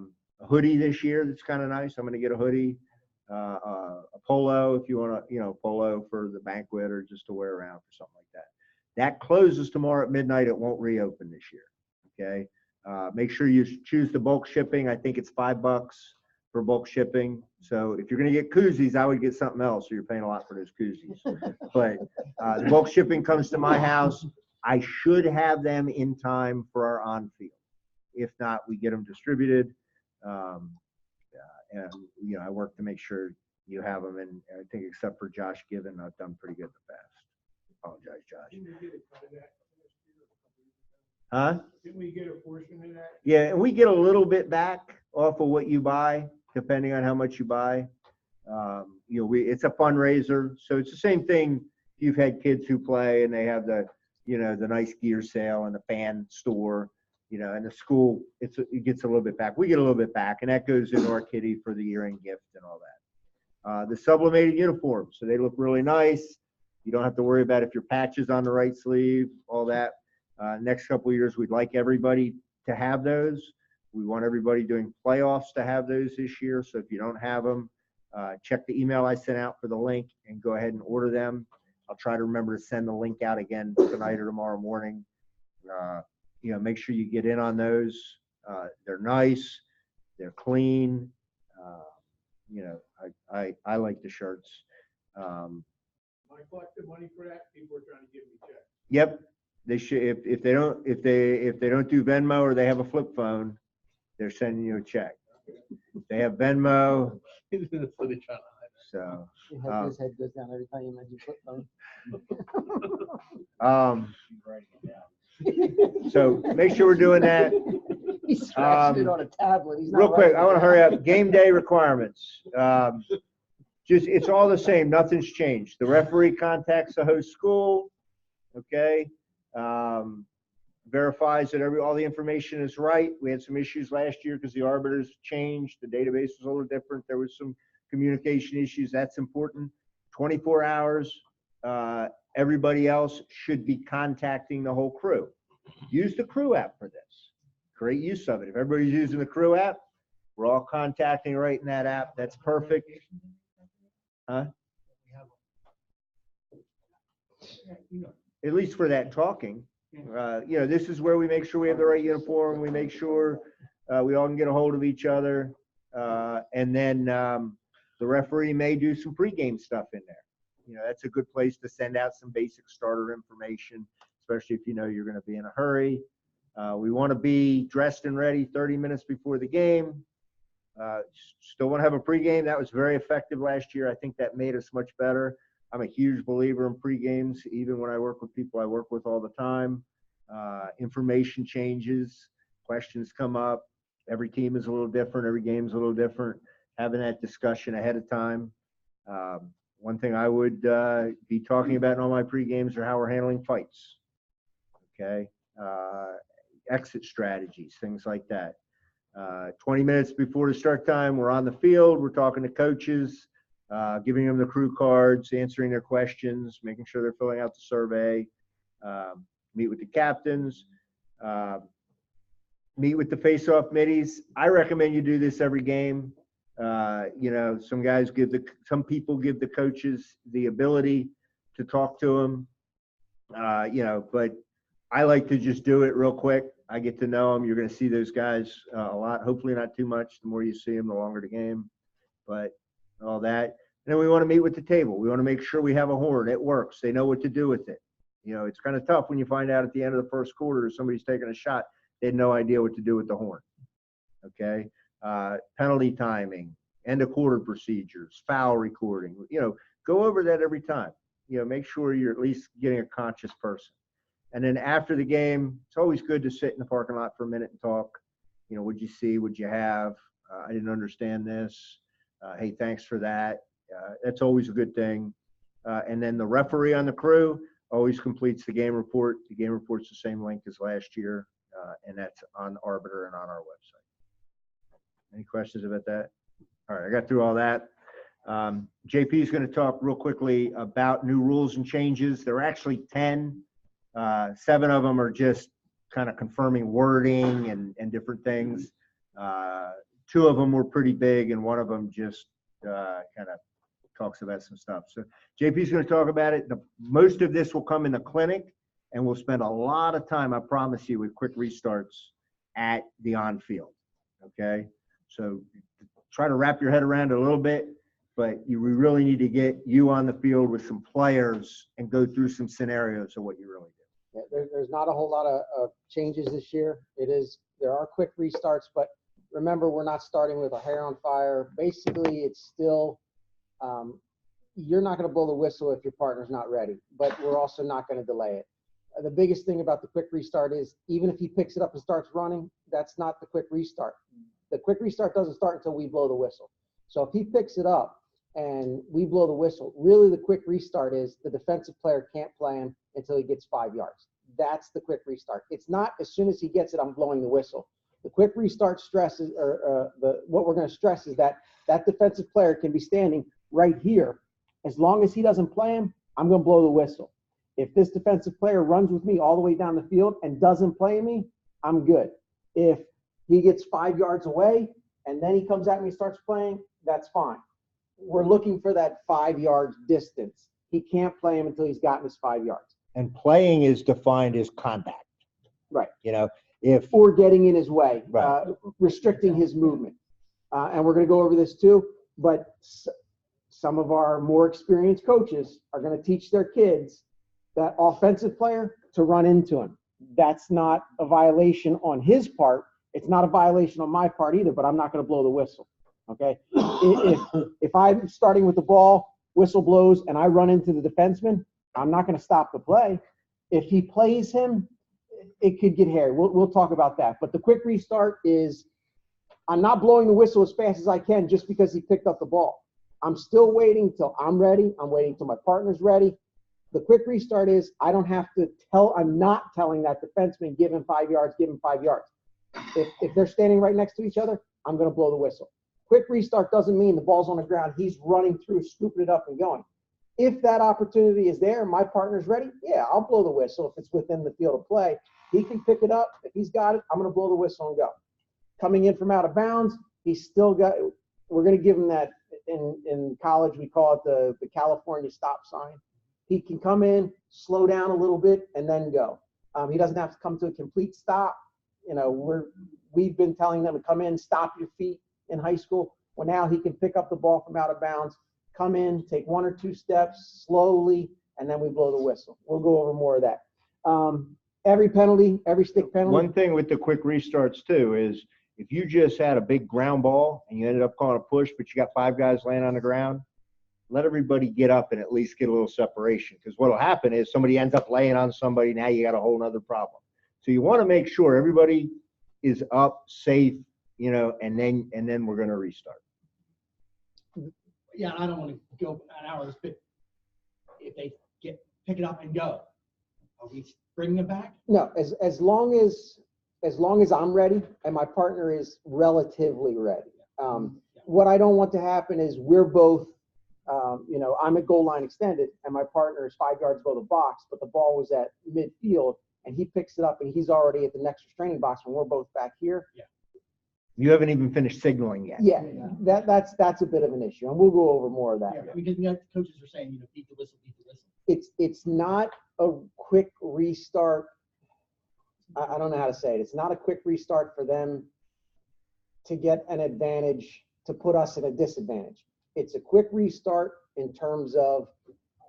hoodie this year that's kind of nice. I'm going to get a hoodie. A polo if you want to, polo for the banquet or just to wear around for something like that. That closes tomorrow at midnight. It won't reopen this year. Okay. Make sure you choose the bulk shipping. I think it's $5 for bulk shipping. So if you're going to get koozies, I would get something else. So you're paying a lot for those koozies. But the bulk shipping comes to my house. I should have them in time for our on field. If not, we get them distributed. And, I work to make sure you have them. And I think except for Josh Given, I've done pretty good in the past. Apologize, Josh. Huh? Didn't we get a portion of that? Yeah, and we get a little bit back off of what you buy, depending on how much you buy. It's a fundraiser, so it's the same thing. You've had kids who play and they have the nice gear sale and the fan store, and the school, it gets a little bit back. We get a little bit back, and that goes into our kitty for the year-end gift and all that. The sublimated uniforms, so they look really nice. You don't have to worry about if your patch is on the right sleeve, all that. Next couple of years, we'd like everybody to have those. We want everybody doing playoffs to have those this year. So if you don't have them, check the email I sent out for the link and go ahead and order them. I'll try to remember to send the link out again tonight or tomorrow morning. Make sure you get in on those. They're nice. They're clean. I like the shirts. When I collected money for that, people were trying to give me checks. Yep. They should, if they don't do Venmo or they have a flip phone, they're sending you a check. They have Venmo. So, His head goes down every time you mention flip phone. So make sure we're doing that. He's scratching it on a tablet. He's not Real quick, writing I it want to down. hurry up. Game day requirements. It's all the same. Nothing's changed. The referee contacts the host school. Okay. Verifies that all the information is right. We had some issues last year because the arbiters changed. The database was a little different. There was some communication issues. That's important. 24 hours. Everybody else should be contacting the whole crew. Use the crew app for this. Great use of it. If everybody's using the crew app, we're all contacting right in that app. That's perfect. Huh? At least for that talking. This is where we make sure we have the right uniform. We make sure we all can get a hold of each other. And then the referee may do some pregame stuff in there. That's a good place to send out some basic starter information, especially if you're going to be in a hurry. We want to be dressed and ready 30 minutes before the game. Still want to have a pregame. That was very effective last year. I think that made us much better. I'm a huge believer in pregames, even when I work with people I work with all the time. Information changes, questions come up. Every team is a little different. Every game is a little different. Having that discussion ahead of time. One thing I would be talking about in all my pregames are how we're handling fights. Okay. Exit strategies, things like that. 20 minutes before the start time, we're on the field. We're talking to coaches. Giving them the crew cards, answering their questions, making sure they're filling out the survey, meet with the captains, meet with the face-off middies. I recommend you do this every game. Some people give the coaches the ability to talk to them, but I like to just do it real quick. I get to know them. You're going to see those guys a lot, hopefully not too much. The more you see them, the longer the game, but all that. And then we want to meet with the table. We want to make sure we have a horn. It works. They know what to do with it. It's kind of tough when you find out at the end of the first quarter somebody's taking a shot. They had no idea what to do with the horn. Okay. Penalty timing, end of quarter procedures, foul recording. Go over that every time. Make sure you're at least getting a conscious person. And then after the game, it's always good to sit in the parking lot for a minute and talk. What'd you see? What'd you have? I didn't understand this. Hey, thanks for that. That's always a good thing. And then the referee on the crew always completes the game report. The game report's the same length as last year, and that's on Arbiter and on our website. Any questions about that? All right, I got through all that. JP is going to talk real quickly about new rules and changes. There are actually 10. 7 of them are just kind of confirming wording and different things. 2 of them were pretty big, and 1 of them just kind of talks about some stuff. So JP is going to talk about it. Most of this will come in the clinic, and we'll spend a lot of time, I promise you, with quick restarts at the on-field. Okay? So try to wrap your head around it a little bit, but we really need to get you on the field with some players and go through some scenarios of what you really do. Yeah, there's not a whole lot of changes this year. It is There are quick restarts, but remember, we're not starting with our hair on fire. Basically, it's still, you're not going to blow the whistle if your partner's not ready, but we're also not going to delay it. The biggest thing about the quick restart is even if he picks it up and starts running, that's not the quick restart. The quick restart doesn't start until we blow the whistle. So if he picks it up and we blow the whistle, really the quick restart is the defensive player can't play him until he gets 5 yards. That's the quick restart. It's not as soon as he gets it, I'm blowing the whistle. The quick restart stresses, what we're going to stress is that that defensive player can be standing right here. As long as he doesn't play him, I'm going to blow the whistle. If this defensive player runs with me all the way down the field and doesn't play me, I'm good. If he gets 5 yards away and then he comes at me and starts playing, that's fine. We're looking for that 5 yard distance. He can't play him until he's gotten his 5 yards. And playing is defined as contact. Right. You know, if Or getting in his way, Right. Restricting his movement. And we're going to go over this too, but some of our more experienced coaches are going to teach their kids that offensive player to run into him. That's not a violation on his part. It's not a violation on my part either, but I'm not going to blow the whistle. Okay. If I'm starting with the ball, whistle blows, and I run into the defenseman, I'm not going to stop the play. If he plays him, it could get hairy. We'll talk about that. But the quick restart is I'm not blowing the whistle as fast as I can just because he picked up the ball. I'm still waiting till I'm ready. I'm waiting till my partner's ready. The quick restart is I don't have to I'm not telling that defenseman, give him 5 yards, give him 5 yards. If they're standing right next to each other, I'm going to blow the whistle. Quick restart doesn't mean the ball's on the ground, he's running through, scooping it up and going. If that opportunity is there, my partner's ready, yeah, I'll blow the whistle if it's within the field of play. He can pick it up. If he's got it, I'm going to blow the whistle and go. Coming in from out of bounds, he's still got – we're going to give him that in college, we call it the California stop sign. He can come in, slow down a little bit, and then go. He doesn't have to come to a complete stop. You know, we've been telling them to come in, stop your feet in high school. Well, now he can pick up the ball from out of bounds, come in, take 1 or 2 steps slowly, and then we blow the whistle. We'll go over more of that. Every penalty, every stick penalty. one thing with the quick restarts too is if you just had a big ground ball and you ended up calling a push, but you got 5 guys laying on the ground, let everybody get up and at least get a little separation. Because what will happen is somebody ends up laying on somebody. Now you got a whole other problem. So you want to make sure everybody is up, safe, you know, and then we're going to restart. Yeah, I don't want to go an hour, but if they pick it up and go, are we bringing it back? No, as long as I'm ready and my partner is relatively ready. What I don't want to happen is we're both, you know, I'm at goal line extended and my partner is 5 yards below the box, but the ball was at midfield and he picks it up and he's already at the next restraining box when we're both back here. Yeah. You haven't even finished signaling yet. Yeah, that's a bit of an issue, and we'll go over more of that. Yeah, because the coaches are saying, you know, beat the whistle, beat the whistle. It's not a quick restart. I don't know how to say it. It's not a quick restart for them to get an advantage to put us at a disadvantage. It's a quick restart in terms of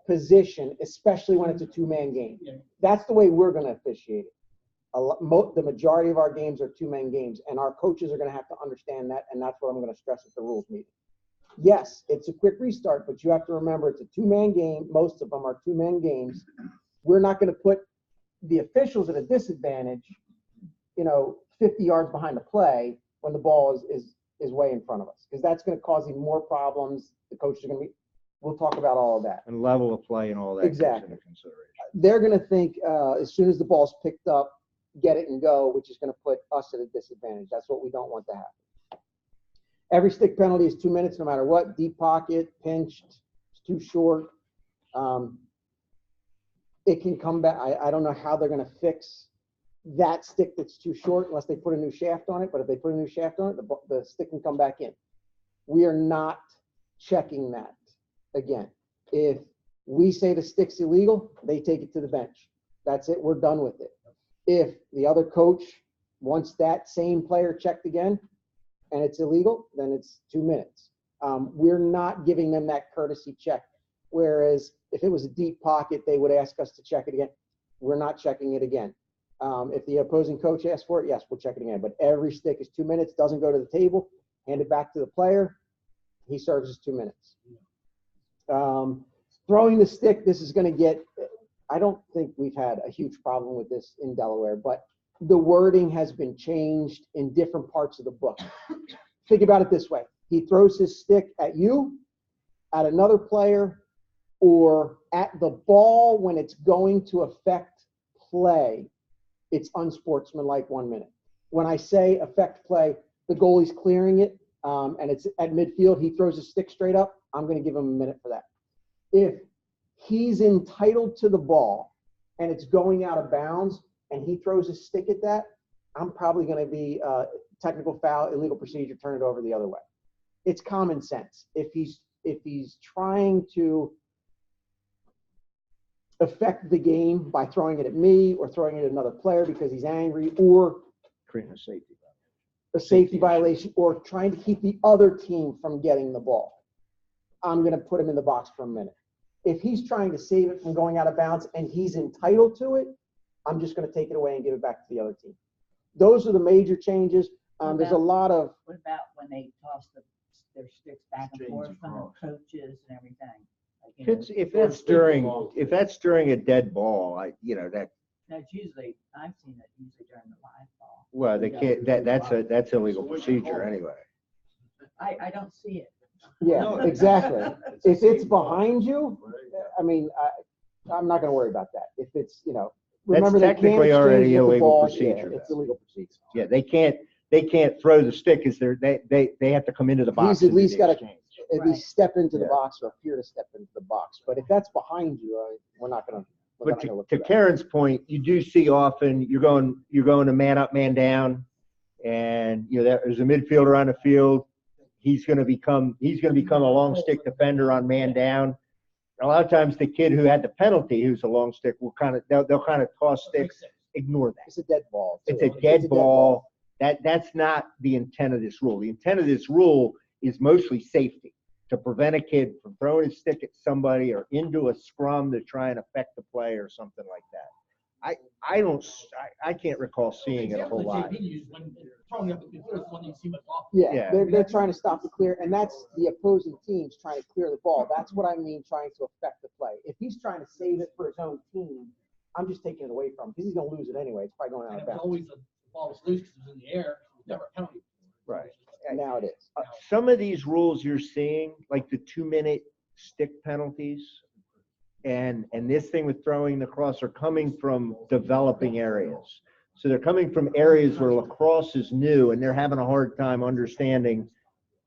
position, especially when it's a 2-man game. Yeah. That's the way we're going to officiate it. The majority of our games are 2-man games, and our coaches are going to have to understand that, and that's what I'm going to stress at the rules meeting. Yes, it's a quick restart, but you have to remember it's a 2-man game. Most of them are 2-man games. We're not going to put the officials at a disadvantage, you know, 50 yards behind the play when the ball is way in front of us, because that's going to cause even more problems. The coaches are going to be. We'll talk about all of that. And level of play and all that. Exactly. Comes into consideration. They're going to think as soon as the ball's picked up, get it and go, which is going to put us at a disadvantage. That's what we don't want to happen. Every stick penalty is 2 minutes, no matter what. Deep pocket, pinched, it's too short. It can come back. I don't know how they're going to fix that stick that's too short unless they put a new shaft on it. But if they put a new shaft on it, the stick can come back in. We are not checking that again. If we say the stick's illegal, they take it to the bench. That's it. We're done with it. If the other coach wants that same player checked again and it's illegal, then it's 2 minutes. We're not giving them that courtesy check. Whereas if it was a deep pocket, they would ask us to check it again. We're not checking it again. If the opposing coach asks for it, yes, we'll check it again. But every stick is 2 minutes, doesn't go to the table, hand it back to the player. He serves his 2 minutes. Throwing the stick, this is going to get, I don't think we've had a huge problem with this in Delaware, but the wording has been changed in different parts of the book. Think about it this way. He throws his stick at you, at another player, or at the ball when it's going to affect play. It's unsportsmanlike 1 minute. When I say affect play, the goalie's clearing it, and it's at midfield, he throws his stick straight up, I'm going to give him a minute for that. If he's entitled to the ball and it's going out of bounds and he throws his stick at that, I'm probably going to be technical foul, illegal procedure, turn it over the other way. It's common sense. If he's trying to affect the game by throwing it at me or throwing it at another player because he's angry, or Creating a safety violation, or trying to keep the other team from getting the ball, I'm going to put him in the box for a minute. If he's trying to save it from going out of bounds and he's entitled to it, I'm just going to take it away and give it back to the other team. Those are the major changes. There's a lot of. What about when they toss their sticks back and forth from the coaches and everything? Like, you know, If that's during a dead ball, that's usually, I've seen it usually during the live ball. well, they can't, that's illegal procedure anyway. I don't see it. Yeah, exactly. If it's behind you, I mean, I'm not going to worry about that. If it's, remember That's they can't technically already exchange with the illegal ball. procedure, Yeah, it's though. illegal procedure. Yeah, they can't throw the stick because they have to come into the box. He's at and do least the got to exchange. at least step into the Yeah. box or appear to step into the box. But if that's behind you, we're not going to. But to Karen's point, you do see often you're going to man up, man down, and there's a midfielder on the field. He's going to become a long stick defender on man down. A lot of times the kid who had the penalty, who's a long stick, will they'll kind of toss sticks, ignore that. It's a dead ball. It's a dead ball. That's not the intent of this rule. The intent of this rule is mostly safety, to prevent a kid from throwing his stick at somebody or into a scrum to try and affect the play or something like that. I can't recall seeing it a whole lot. Yeah, they're trying to stop the clear, and that's the opposing team's trying to clear the ball. That's what I mean, trying to affect the play. If he's trying to save it for his own team, I'm just taking it away from him because he's going to lose it anyway. It's probably going out of bounds. Always the ball was loose because it was in the air. It was never a penalty. Right. Now it is. Some of these rules you're seeing, like the 2-minute stick penalties, and this thing with throwing the cross, are coming from developing areas. So they're coming from areas where lacrosse is new, and they're having a hard time understanding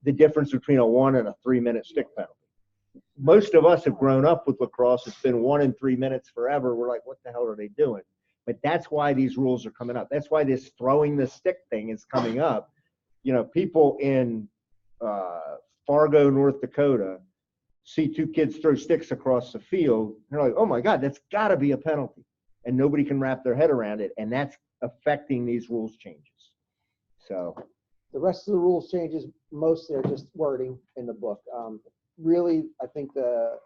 the difference between a 1 and a 3-minute stick penalty. Most of us have grown up with lacrosse. It's been 1 and 3 minutes forever. We're like, what the hell are they doing? But that's why these rules are coming up. That's why this throwing the stick thing is coming up. People in Fargo, North Dakota, see 2 kids throw sticks across the field. They're like, oh my God, that's got to be a penalty. And nobody can wrap their head around it. And that's affecting these rules changes. So The rest of the rules changes, mostly are just wording in the book. Really, I think the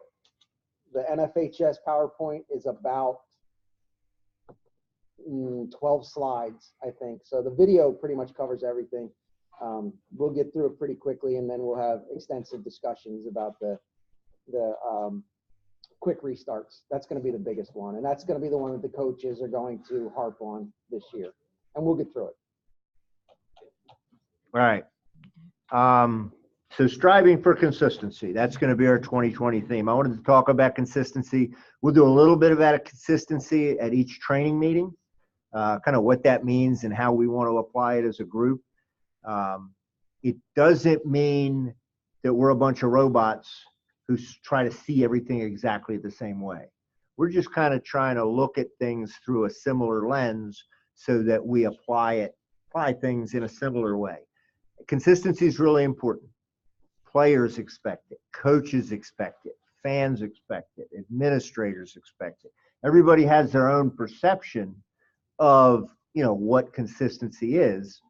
NFHS PowerPoint is about 12 slides, I think. So the video pretty much covers everything. We'll get through it pretty quickly, and then we'll have extensive discussions about the quick restarts. That's going to be the biggest one, and that's going to be the one that the coaches are going to harp on this year, and we'll get through it. all right. So striving for consistency, that's going to be our 2020 theme. I wanted to talk about consistency. We'll do a little bit about consistency at each training meeting, kind of what that means and how we want to apply it as a group. It doesn't mean that we're a bunch of robots who try to see everything exactly the same way. We're just kind of trying to look at things through a similar lens so that we apply things in a similar way. Consistency is really important. Players expect it, coaches expect it, fans expect it, administrators expect it. Everybody has their own perception of, what consistency is.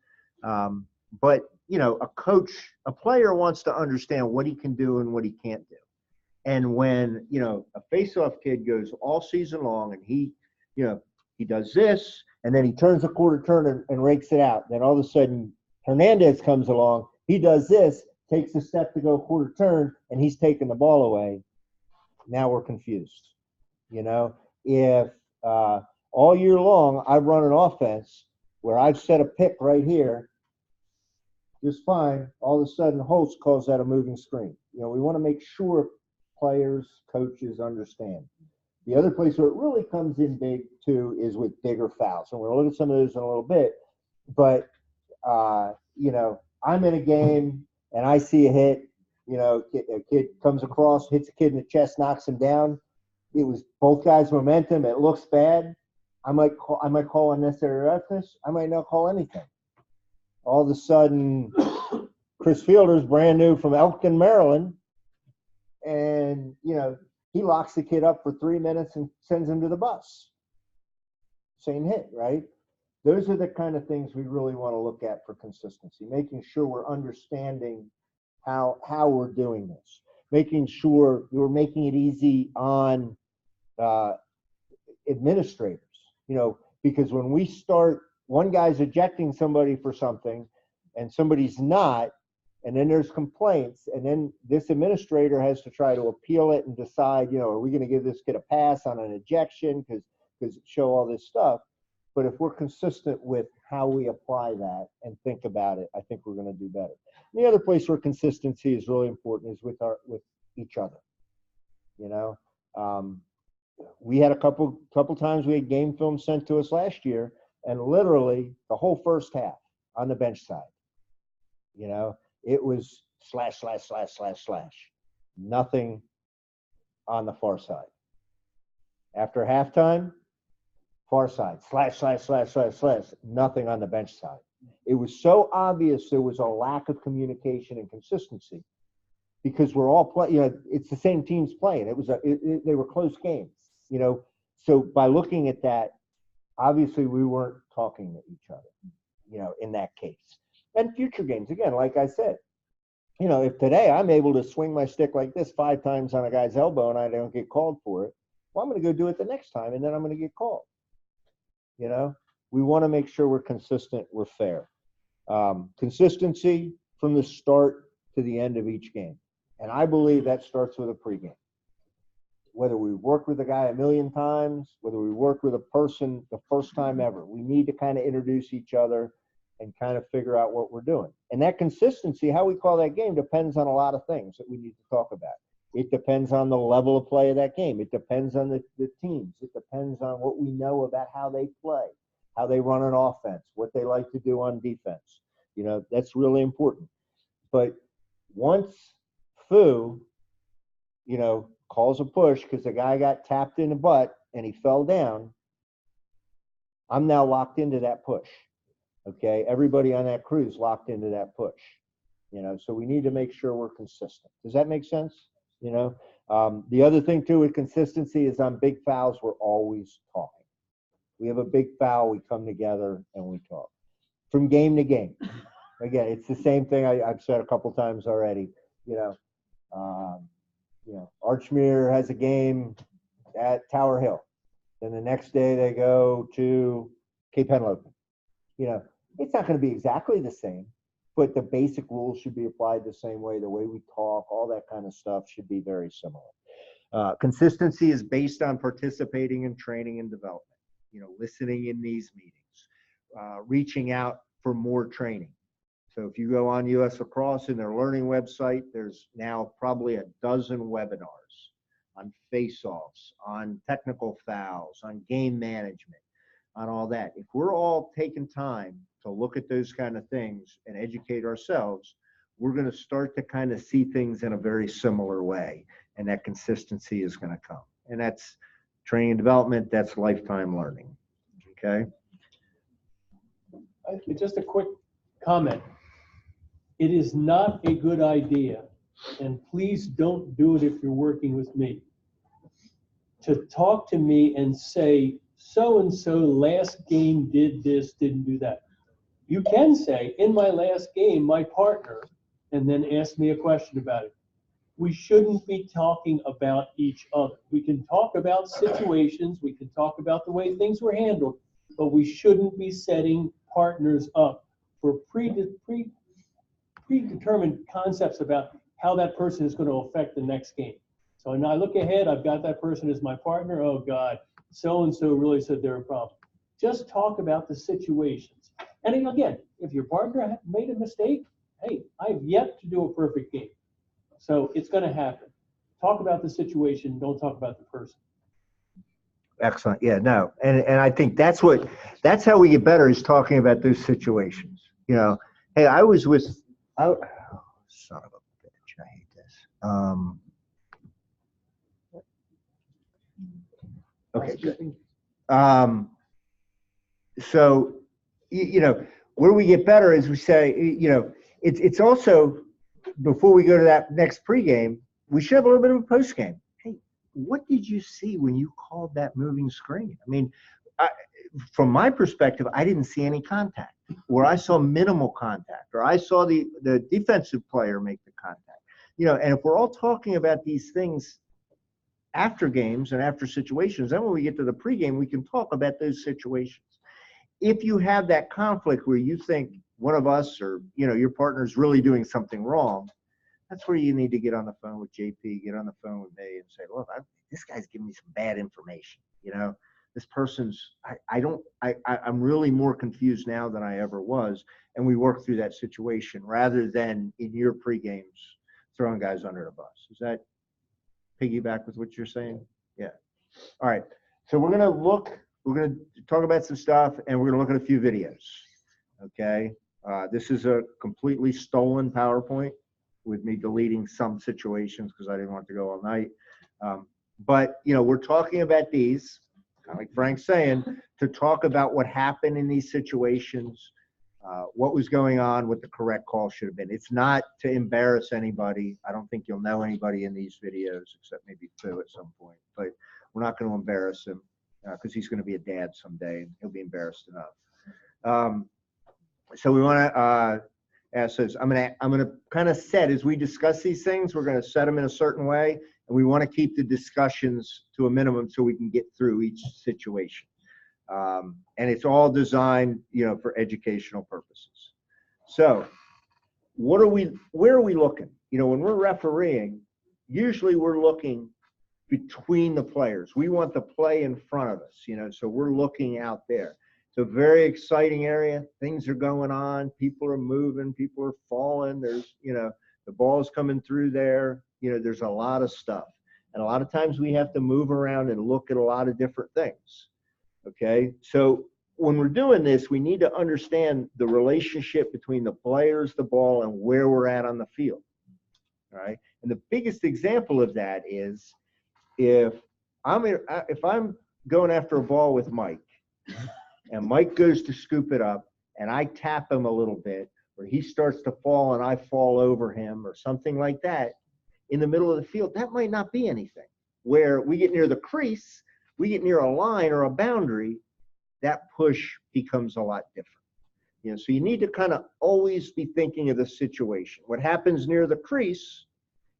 But, a player wants to understand what he can do and what he can't do. And when, a face-off kid goes all season long and he does this and then he turns a quarter turn and rakes it out. Then all of a sudden, Hernandez comes along. He does this, takes a step to go quarter turn, and he's taking the ball away. Now we're confused. You know, if all year long I've run an offense where I've set a pick right here, just fine. All of a sudden, Holtz calls that a moving screen. You know, we want to make sure players, coaches understand. The other place where it really comes in big too is with bigger fouls. And we're going to look at some of those in a little bit. But, you know, I'm in a game and I see a hit. You know, a kid comes across, hits a kid in the chest, knocks him down. It was both guys' momentum. It looks bad. I might call unnecessary roughness. I might not call anything. All of a sudden, Chris Fielder's brand new from Elkton, Maryland, and, you know, he locks the kid up for 3 minutes and sends him to the bus. Same hit, right? Those are the kind of things we really want to look at for consistency, making sure we're understanding how we're doing this, making sure we're making it easy on administrators, you know, because when we start, one guy's ejecting somebody for something and somebody's not, and then there's complaints, and then this administrator has to try to appeal it and decide, you know, are we going to give this kid a pass on an ejection because show all this stuff. But if we're consistent with how we apply that and think about it, I think we're going to do better. And the other place where consistency is really important is with each other. You know, we had a couple times we had game film sent to us last year, and literally the whole first half on the bench side, you know, it was slash. Nothing on the far side. After halftime, far side, slash. Nothing on the bench side. It was so obvious there was a lack of communication and consistency because we're all playing, you know, it's the same teams playing. They were close games, you know. So by looking at that, obviously we weren't talking to each other, you know, in that case. And future games, again, like I said, you know, if today I'm able to swing my stick like this 5 times on a guy's elbow and I don't get called for it, well, I'm going to go do it the next time and then I'm going to get called. You know, we want to make sure we're consistent, we're fair. Consistency from the start to the end of each game. And I believe that starts with a pregame. Whether we work with a guy 1,000,000 times, whether we work with a person the first time ever, we need to kind of introduce each other and kind of figure out what we're doing. And that consistency, how we call that game, depends on a lot of things that we need to talk about. It depends on the level of play of that game. It depends on the teams. It depends on what we know about how they play, how they run an offense, what they like to do on defense. You know, that's really important. But once Fu, you know, calls a push because the guy got tapped in the butt and he fell down, I'm now locked into that push. Okay, everybody on that crew is locked into that push. You know, so we need to make sure we're consistent. Does that make sense? You know, the other thing too with consistency is on big fouls, we're always talking. We have a big foul, we come together and we talk. From game to game. Again, it's the same thing I've said a couple times already. You know, Archmere has a game at Tower Hill. Then the next day they go to Cape Henlopen. You know, it's not going to be exactly the same, but the basic rules should be applied the same way. The way we talk, all that kind of stuff should be very similar. Consistency is based on participating in training and development, you know, listening in these meetings, reaching out for more training. So if you go on US Lacrosse in their learning website, there's now probably 12 webinars on face-offs, on technical fouls, on game management, on all that. If we're all taking time to look at those kind of things and educate ourselves, we're going to start to kind of see things in a very similar way. And that consistency is going to come. And that's training and development. That's lifetime learning. Okay. Just a quick comment. It is not a good idea, and please don't do it if you're working with me, to talk to me and say, so-and-so last game did this, didn't do that. You can say, in my last game, my partner, and then ask me a question about it. We shouldn't be talking about each other. We can talk about situations, we can talk about the way things were handled, but we shouldn't be setting partners up for predetermined concepts about how that person is going to affect the next game. So when I look ahead, I've got that person as my partner. Oh God, so-and-so really said they're a problem. Just talk about the situations. And again, if your partner made a mistake, hey, I've yet to do a perfect game. So it's going to happen. Talk about the situation. Don't talk about the person. Excellent. Yeah, no. And I think that's how we get better, is talking about those situations. You know, hey, I was with, oh, son of a bitch, I hate this. Okay, good. So, you know, where we get better is we say, you know, it's also, before we go to that next pregame, we should have a little bit of a postgame. Hey, what did you see when you called that moving screen? I mean, from my perspective, I didn't see any contact, or I saw minimal contact, or I saw the defensive player make the contact. You know, and if we're all talking about these things after games and after situations, then when we get to the pregame, we can talk about those situations. If you have that conflict where you think one of us or, you know, your partner is really doing something wrong, that's where you need to get on the phone with JP, get on the phone with me, and say, look, this guy's giving me some bad information. You know, this person's, I'm really more confused now than I ever was. And we work through that situation rather than in your pregames throwing guys under the bus. Is that piggyback with what you're saying? Yeah. All right. So we're going to talk about some stuff, and we're going to look at a few videos. Okay. This is a completely stolen PowerPoint with me deleting some situations because I didn't want to go all night. But, you know, we're talking about these, kind of like Frank's saying, to talk about what happened in these situations, what was going on, what the correct call should have been. It's not to embarrass anybody. I don't think you'll know anybody in these videos except maybe Phil at some point, but we're not going to embarrass him because he's going to be a dad someday and he'll be embarrassed enough. So we want to ask this. I'm going to kind of set, as we discuss these things, we're going to set them in a certain way, and we want to keep the discussions to a minimum so we can get through each situation. And it's all designed, you know, for educational purposes. So where are we looking? You know, when we're refereeing, usually we're looking between the players. We want the play in front of us, you know, so we're looking out there. It's a very exciting area. Things are going on. People are moving. People are falling. There's, you know, the ball's coming through there. You know, there's a lot of stuff. And a lot of times we have to move around and look at a lot of different things. Okay. So when we're doing this, we need to understand the relationship between the players, the ball, and where we're at on the field. All right. And the biggest example of that is if I'm going after a ball with Mike, and Mike goes to scoop it up, and I tap him a little bit, or he starts to fall and I fall over him or something like that in the middle of the field, that might not be anything. Where we get near the crease, we get near a line or a boundary, that push becomes a lot different. You know, so you need to kind of always be thinking of the situation. What happens near the crease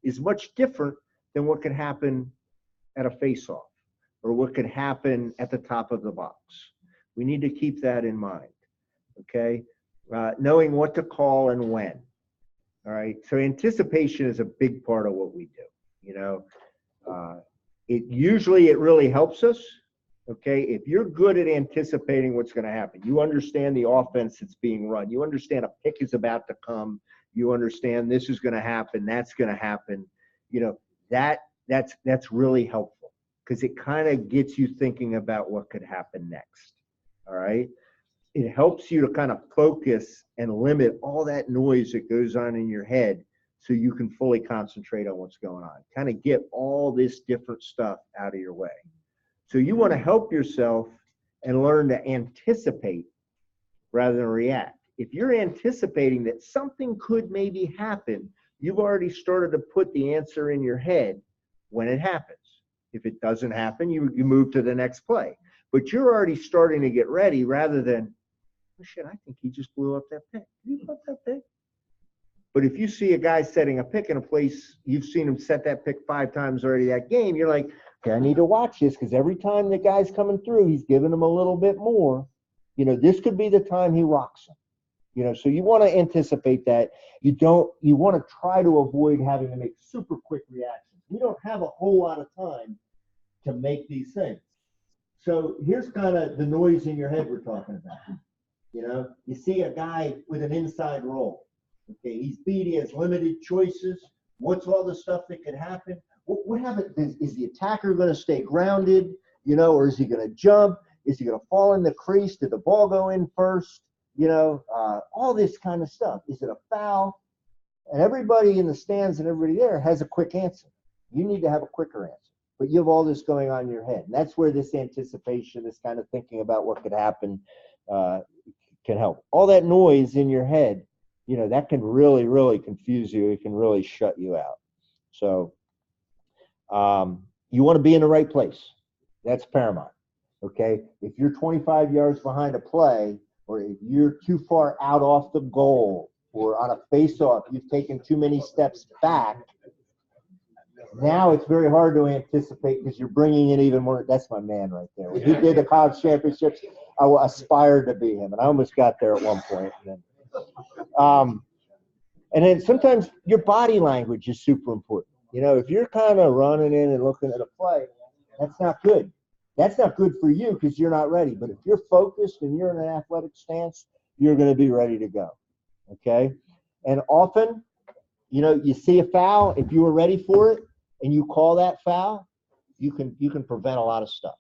is much different than what could happen at a face-off or what could happen at the top of the box. We need to keep that in mind, okay? Knowing what to call and when, all right? So anticipation is a big part of what we do, you know? It really helps us, okay? If you're good at anticipating what's gonna happen, you understand the offense that's being run, you understand a pick is about to come, you understand this is gonna happen, that's gonna happen, you know, that's really helpful because it kind of gets you thinking about what could happen next. All right. It helps you to kind of focus and limit all that noise that goes on in your head so you can fully concentrate on what's going on. Kind of get all this different stuff out of your way. So you want to help yourself and learn to anticipate rather than react. If you're anticipating that something could maybe happen, you've already started to put the answer in your head when it happens. If it doesn't happen, you move to the next play. But you're already starting to get ready rather than, oh shit, I think he just blew up that pick. Did he blow up that pick? But if you see a guy setting a pick in a place, you've seen him set that pick 5 times already that game, you're like, okay, I need to watch this because every time the guy's coming through, he's giving him a little bit more. this could be the time he rocks them. So you want to anticipate that. You want to try to avoid having to make super quick reactions. We don't have a whole lot of time to make these things. So here's kind of the noise in your head we're talking about. You see a guy with an inside roll. Okay, he's beat, he has limited choices. What's all the stuff that could happen? What happens? Is the attacker going to stay grounded, or is he going to jump? Is he going to fall in the crease? Did the ball go in first? All this kind of stuff. Is it a foul? And everybody in the stands and everybody there has a quick answer. You need to have a quicker answer. But you have all this going on in your head. And that's where this anticipation, this kind of thinking about what could happen can help. All that noise in your head, that can really, really confuse you. It can really shut you out. So you want to be in the right place. That's paramount. Okay? If you're 25 yards behind a play, or if you're too far out off the goal, or on a face-off, you've taken too many steps back, now it's very hard to anticipate because you're bringing in even more. That's my man right there. When he did the college championships, I aspired to be him, and I almost got there at one point. And then sometimes your body language is super important. If you're kind of running in and looking at a play, that's not good. That's not good for you because you're not ready. But if you're focused and you're in an athletic stance, you're going to be ready to go. Okay? And often, you see a foul. If you were ready for it and you call that foul, you can prevent a lot of stuff.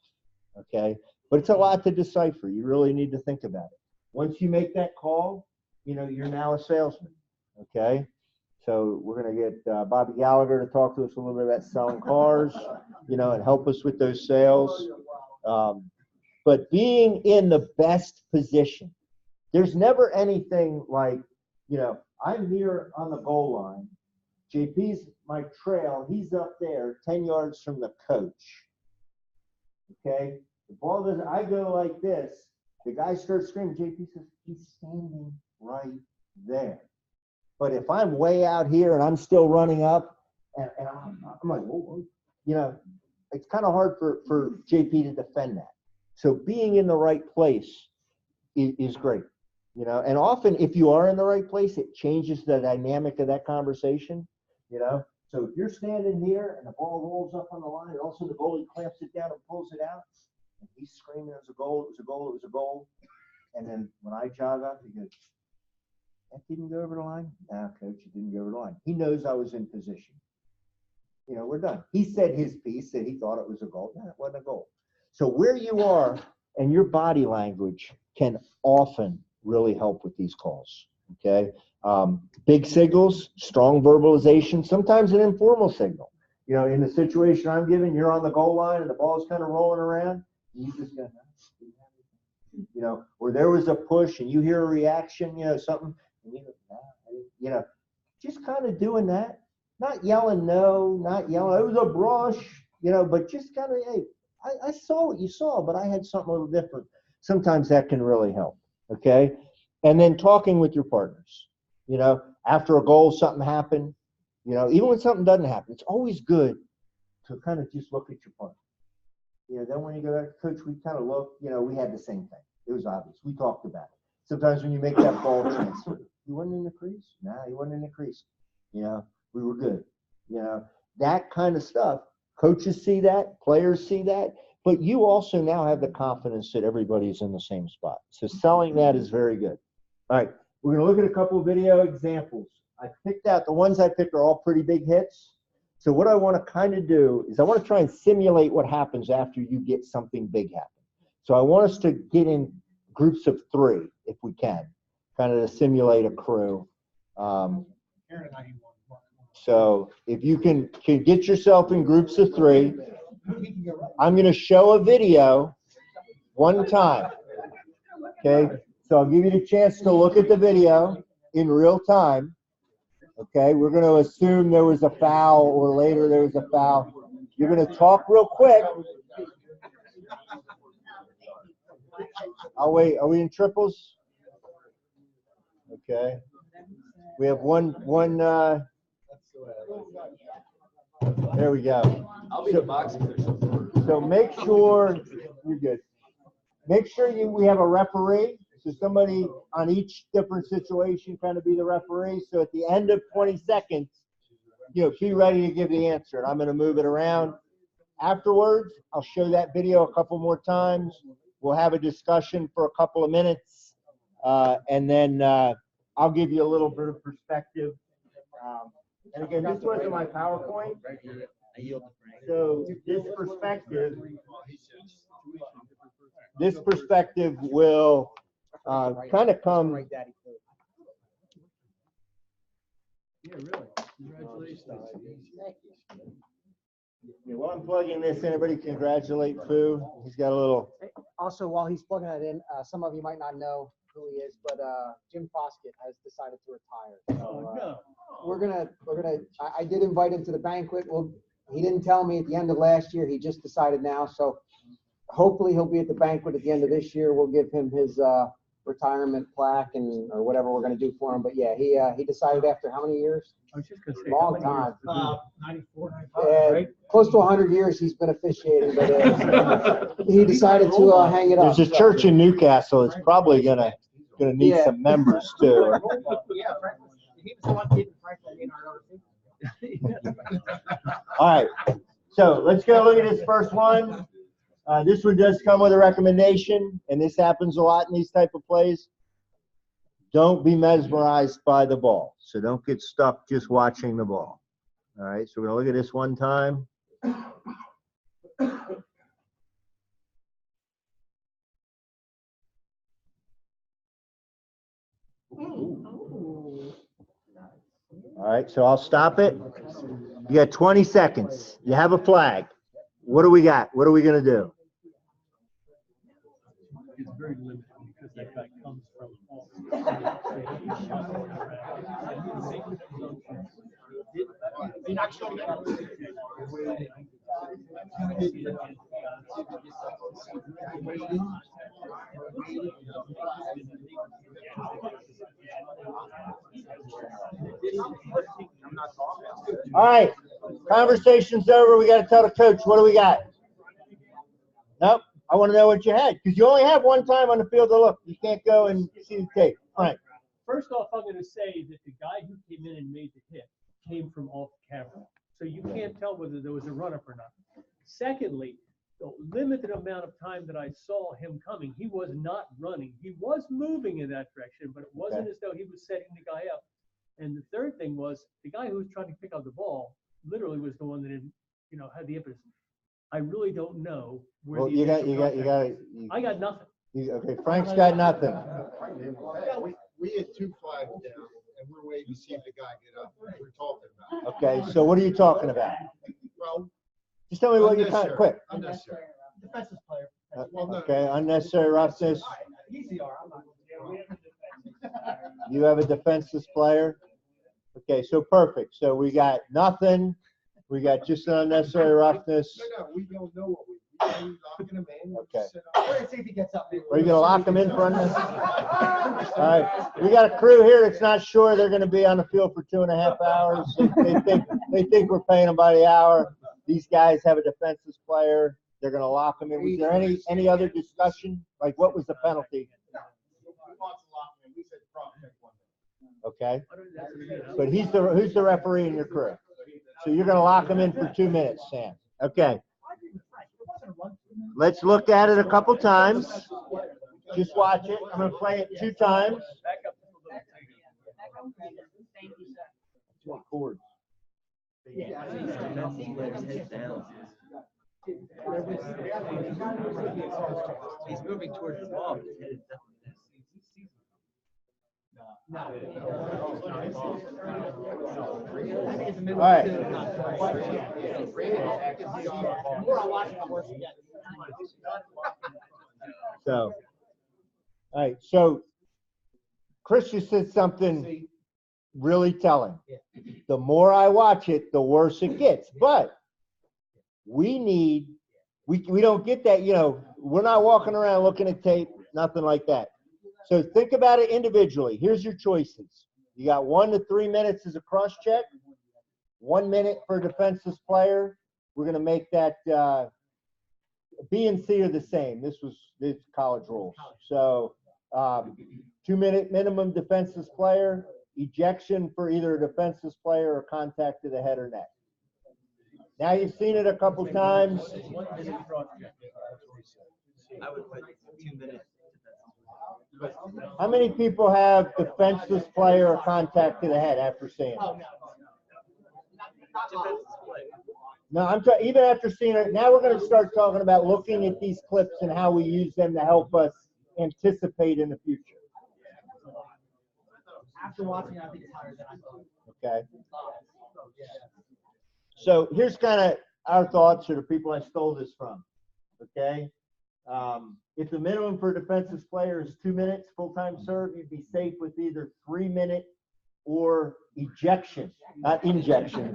Okay? But it's a lot to decipher. You really need to think about it. Once you make that call, you're now a salesman. Okay? So we're going to get Bobby Gallagher to talk to us a little bit about selling cars, and help us with those sales. But being in the best position, there's never anything like, I'm here on the goal line. JP's my trail. He's up there 10 yards from the coach. Okay? The ball doesn't, I go like this. The guy starts screaming. JP says, he's standing right there. But if I'm way out here and I'm still running up, and I'm like, whoa, it's kind of hard for JP to defend that. So being in the right place is great, And often, if you are in the right place, it changes the dynamic of that conversation, So if you're standing here and the ball rolls up on the line, and also the goalie clamps it down and pulls it out, and he's screaming, "It was a goal! It was a goal! It was a goal!" And then when I jog up, he goes, "That didn't go over the line?" "Nah, coach, it didn't go over the line." He knows I was in position. We're done. He said his piece, that he thought it was a goal. No, it wasn't a goal. So where you are and your body language can often really help with these calls. Okay. Big signals, strong verbalization, sometimes an informal signal. In the situation I'm giving, you're on the goal line and the ball's kind of rolling around. And you just go, or there was a push and you hear a reaction, something, and you go, just kind of doing that. Not yelling no, not yelling, it was a brush, but just kind of, hey, I saw what you saw, but I had something a little different. Sometimes that can really help, okay? And then talking with your partners, after a goal, something happened, even when something doesn't happen, it's always good to kind of just look at your partner. Then when you go back to coach, we kind of look, we had the same thing. It was obvious. We talked about it. Sometimes when you make that ball transfer, you wasn't in the crease? Nah, you wasn't in the crease. We were good. That kind of stuff. Coaches see that, players see that, but you also now have the confidence that everybody's in the same spot. So selling that is very good. All right, we're going to look at a couple of video examples. I picked out, the ones I picked are all pretty big hits. So what I want to kind of do is I want to try and simulate what happens after you get something big happen. So I want us to get in groups of 3, if we can, kind of to simulate a crew. So if you can get yourself in groups of 3, I'm going to show a video one time. Okay, so I'll give you the chance to look at the video in real time. Okay, we're going to assume there was a foul or later there was a foul. You're going to talk real quick. I'll wait. Are we in triples? Okay. We have one. There we go. I'll be the boxing official. So make sure you're good. make sure we have a referee. So somebody on each different situation kind of be the referee. So at the end of 20 seconds, be ready to give the answer. And I'm going to move it around. Afterwards, I'll show that video a couple more times. We'll have a discussion for a couple of minutes. And then I'll give you a little bit of perspective. And again, this wasn't my PowerPoint. So this perspective will kind of come. Yeah, really. Congratulations. Yeah, while I'm plugging this in, everybody congratulate Fu. He's got a little. Also, while he's plugging that in, some of you might not know who he is, but Jim Foskett has decided to retire. So, No. we're gonna. I did invite him to the banquet. Well, he didn't tell me at the end of last year. He just decided now. So hopefully he'll be at the banquet at the end of this year. We'll give him his retirement plaque or whatever we're gonna do for him. But yeah, he decided after how many years? I was just gonna say. Long time. 94, 95, And right? close to 100 years he's been officiating, but he decided to hang it up. There's a church in Newcastle. It's probably gonna need Yeah. some members too. Yeah, Frank, he was the one keeping Franklin in our All right, so let's go look at this first one. This one does come with a recommendation, and this happens a lot in these type of plays. Don't be mesmerized by the ball. So don't get stuck just watching the ball. All right, so we're gonna look at this one time. All right, so I'll stop it. You got 20 seconds. You have a flag. What do we got? What are we going to do? It's very limited because that guy comes from all. You're not showing All right, conversation's over. We got to tell the coach. What do we got? Nope. I want to know what you had because you only have one time on the field to look. You can't go and see the tape. Frank. First off, I'm going to say that the guy who came in and made the hit came from off camera. So you can't tell whether there was a run-up or not. Secondly, the limited amount of time that I saw him coming, he was not running. He was moving in that direction, but it wasn't as though he was setting the guy up. And the third thing was the guy who was trying to pick up the ball literally was the one that didn't, had the impetus. I really don't know where. Well, the you got. I got nothing. Okay, Frank's got nothing. We had 2 flags down, and we're waiting to see if the guy get up. We're talking about it. Okay, so what are you talking about? Well, Just tell me what you're kind of quick. Unnecessary. defensive player. Well, no. Okay, unnecessary roughness. Easy R, I'm not. You have a defenseless player. Okay, so perfect. So we got nothing. We got just an unnecessary roughness. No, we don't know what we locking him in. Okay. We're gonna see if he gets up. Are you gonna lock him in for unnecessary? All right, we got a crew here that's not sure they're gonna be on the field for 2.5 hours. They think we're paying them by the hour. These guys have a defenseless player. They're gonna lock him in. Was there any other discussion? Like, what was the penalty? Okay, but who's the referee in your crew? So you're gonna lock him in for 2 minutes, Sam. Okay. Let's look at it a couple times. Just watch it. I'm gonna play it 2 times. Chords. He's moving towards the ball. All right. So, all right. So, Chris just said something really telling. The more I watch it, the worse it gets. But we don't get that. We're not walking around looking at tape, nothing like that. So think about it individually. Here's your choices. You got 1 to 3 minutes as a cross check, 1 minute for a defenseless player. We're going to make that B and C are the same. This college rules. So 2-minute minimum defenseless player, ejection for either a defenseless player or contact to the head or neck. Now you've seen it a couple times. I would put 2 minutes. How many people have defenseless player or contact to the head after seeing it? Oh, no. No, I'm talking, even after seeing it, now we're going to start talking about looking at these clips and how we use them to help us anticipate in the future. After watching, I think it's higher than I thought. Okay. So here's kind of our thoughts, or the people I stole this from. Okay. If the minimum for a defenseless player is 2 minutes full-time serve, you'd be safe with either 3-minute or ejection, not injection.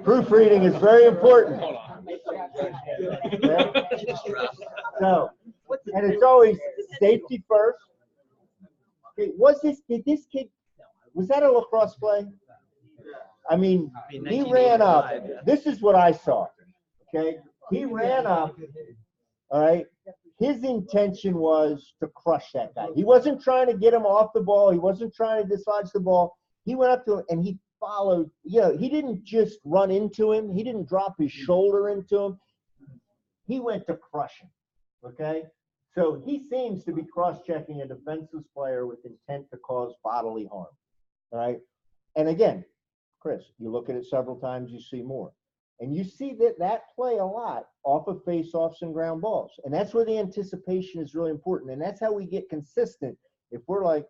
Proofreading is very important. Okay? So, and it's always safety first. Okay, did this kid, was that a lacrosse play? I mean, he ran up. This is what I saw. Okay, he ran up. All right. His intention was to crush that guy. He wasn't trying to get him off the ball. He wasn't trying to dislodge the ball. He went up to him and he followed. You know, he didn't just run into him. He didn't drop his shoulder into him. He went to crush him. Okay. So he seems to be cross-checking a defenseless player with intent to cause bodily harm. All right. And again, Chris, you look at it several times, you see more. And you see that play a lot off of face-offs and ground balls. And that's where the anticipation is really important. And that's how we get consistent. If we're like,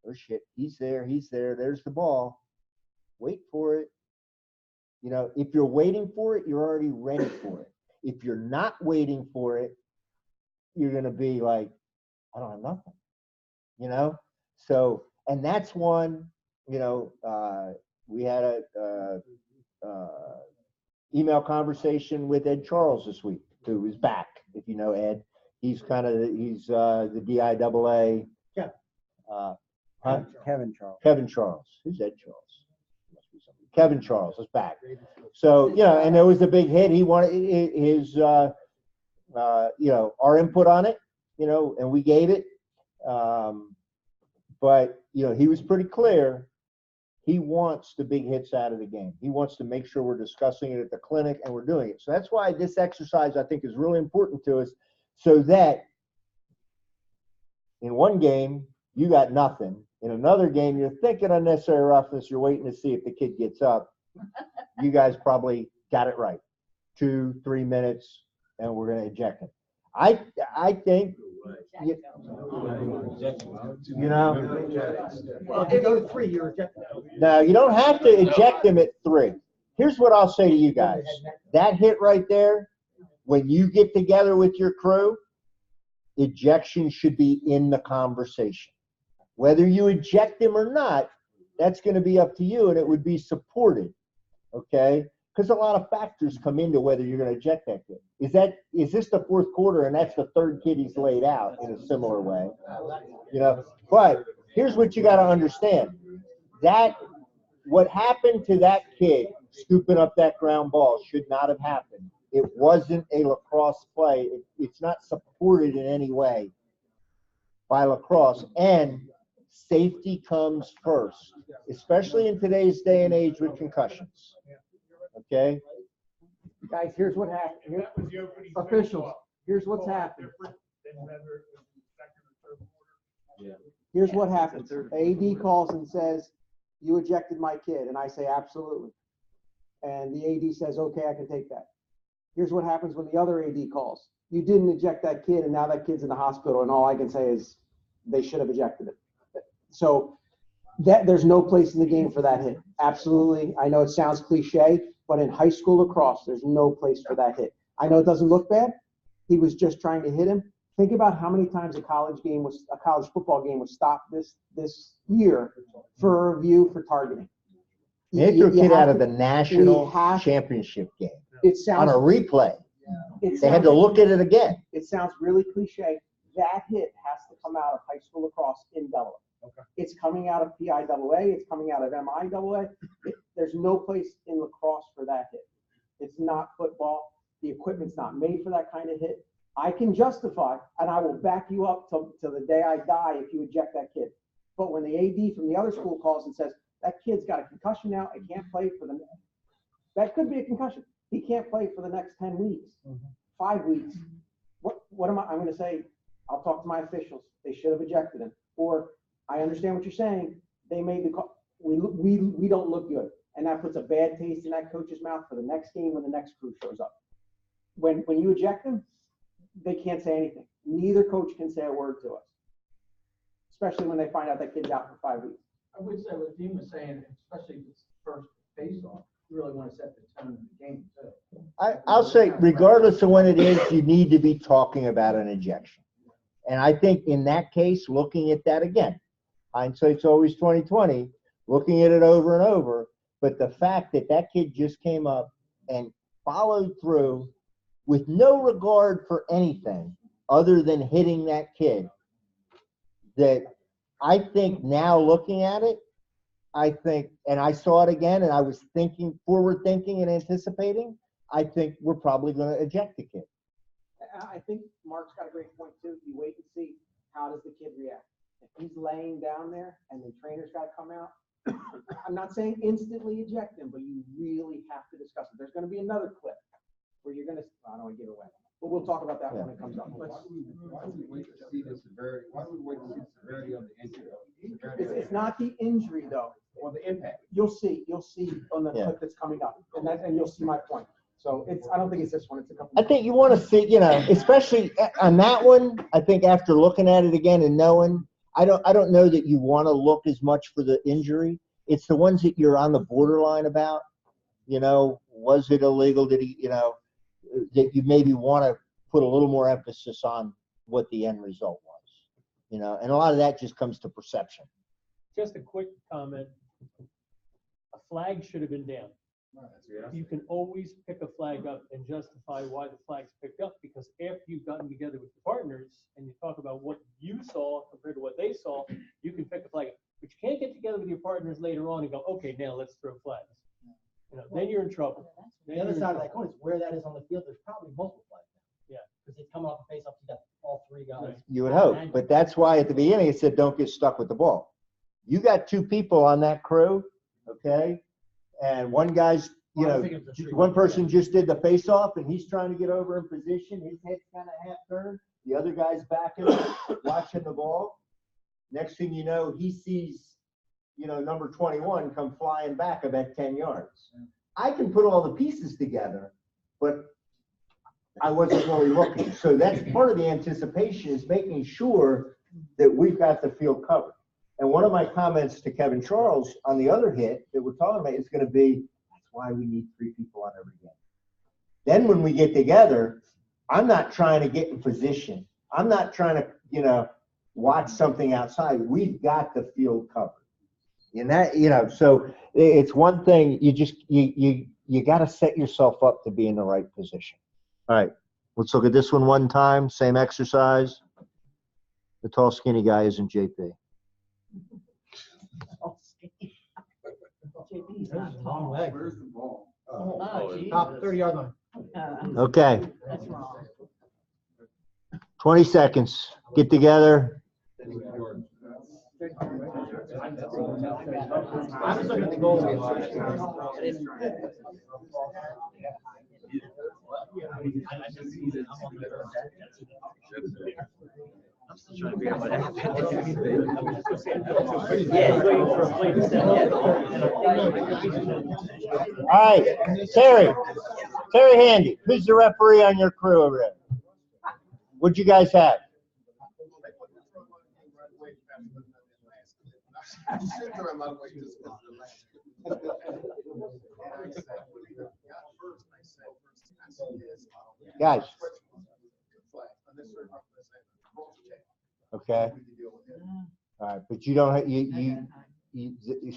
oh shit, he's there, there's the ball. Wait for it. You know, if you're waiting for it, you're already ready for it. If you're not waiting for it, you're going to be like, I don't have nothing. You know? So, and that's one, you know, we had a email conversation with Ed Charles this week, who is back. If you know Ed, he's the DIAA. Yeah. Kevin Charles. Kevin Charles. Who's Ed Charles? Must be somebody. Kevin Charles is back. So, you know, and there was a big hit. He wanted his, you know, our input on it, you know, and we gave it. But, you know, he was pretty clear. He wants the big hits out of the game. He wants to make sure we're discussing it at the clinic and we're doing it. So that's why this exercise, I think, is really important to us, so that in one game, you got nothing. In another game, you're thinking unnecessary roughness. You're waiting to see if the kid gets up. You guys probably got it right. 2-3 minutes, and we're going to eject him. I think, you know. Well, if you go to 3, you're ejected. No, you don't have to eject him at 3. Here's what I'll say to you guys. That hit right there, when you get together with your crew, ejection should be in the conversation. Whether you eject him or not, that's going to be up to you, and it would be supported, okay? Because a lot of factors come into whether you're going to eject that kid. Is this the fourth quarter, and that's the third kid he's laid out in a similar way? You know, but here's what you got to understand. That what happened to that kid scooping up that ground ball should not have happened. It wasn't a lacrosse play. It's not supported in any way by lacrosse. And safety comes first, especially in today's day and age with concussions. Okay? Guys, here's what happened. Officials, here's what's happened. Here's what happens. AD calls and says, you ejected my kid. And I say, absolutely. And the AD says, okay, I can take that. Here's what happens when the other AD calls. You didn't eject that kid, and now that kid's in the hospital, and all I can say is they should have ejected it. So that there's no place in the game for that hit. Absolutely. I know it sounds cliche, but in high school lacrosse, there's no place for that hit. I know it doesn't look bad. He was just trying to hit him. Think about how many times a college football game was stopped this year for a review for targeting. They threw a kid out of the national championship game on a replay. They had to look at it again. It sounds really cliche. That hit has to come out of high school lacrosse in Delaware. Okay. It's coming out of PIAA. It's coming out of MIAA. There's no place in lacrosse for that hit. It's not football. the equipment's not made for that kind of hit. I can justify, and I will back you up till the day I die if you eject that kid. But when the AD from the other school calls and says, that kid's got a concussion now, and can't play for the, that could be a concussion. He can't play for the next 10 weeks, 5 weeks. What am I'm gonna say, I'll talk to my officials. They should have ejected him. Or I understand what you're saying. They made the call. We don't look good. And that puts a bad taste in that coach's mouth for the next game when the next crew shows up. When you eject them, they can't say anything. Neither coach can say a word to us, especially when they find out that kid's out for 5 weeks. I would say what Dean was saying, especially if it's first face-off, you really want to set the tone of the game too. I'll say, regardless of when it is, you need to be talking about an ejection. And I think in that case, looking at that again, hindsight's always 20/20, looking at it over and over. But the fact that that kid just came up and followed through with no regard for anything other than hitting that kid, that I think now looking at it, I think, and I saw it again, and I was thinking, forward thinking and anticipating, I think we're probably going to eject the kid. I think Mark's got a great point too. You wait and see, how does the kid react? If he's laying down there and the trainer's got to come out, I'm not saying instantly eject him, but you really have to discuss it. There's going to be another clip where you're going to, I don't want to give it away, but we'll talk about that when it comes up. Why do we wait to see the severity? Why do we wait to see the severity of the injury? It's not the injury though, Or the impact? you'll see on the clip that's coming up, and you'll see my point. So I don't think it's this one, it's a couple. I think you want to see, especially on that one, I think after looking at it again and knowing, I don't know that you want to look as much for the injury. It's the ones that you're on the borderline about, was it illegal? Did he, that you maybe want to put a little more emphasis on what the end result was, and a lot of that just comes to perception. Just a quick comment. A flag should have been down. You can always pick a flag up and justify why the flag's picked up, because after you've gotten together with the partners and you talk about what you saw compared to what they saw, you can pick a flag up. But you can't get together with your partners later on and go, okay, now let's throw flags. Then you're in trouble. The other side of that coin is where that is on the field, there's probably multiple flags now. Yeah. Because it's coming off the face-off, you got all three guys. You would hope, but that's why at the beginning it said don't get stuck with the ball. You got two people on that crew, okay? And one guy's, one person just did the face-off and he's trying to get over in position. His head's kind of half turned. The other guy's backing up, watching the ball. Next thing you know, he sees, number 21 come flying back about 10 yards. I can put all the pieces together, but I wasn't really looking. So that's part of the anticipation, is making sure that we've got the field covered. And one of my comments to Kevin Charles on the other hit that we're talking about is going to be, that's why we need 3 people on every game. Then when we get together, I'm not trying to get in position. I'm not trying to, watch something outside. We've got the field covered. And that, so it's one thing, you got to set yourself up to be in the right position. All right, let's look at this one time, same exercise. The tall, skinny guy isn't JP. JP's not Long tall. leg. Where's the ball? Oh, Top Jesus. 30-yard line. Okay, That's wrong. 20 seconds. Get together. I was looking at the goal. I'm still trying to figure out what All right, Terry Handy, who's the referee on your crew over there? What'd you guys have? Guys. Okay. All right, but you don't,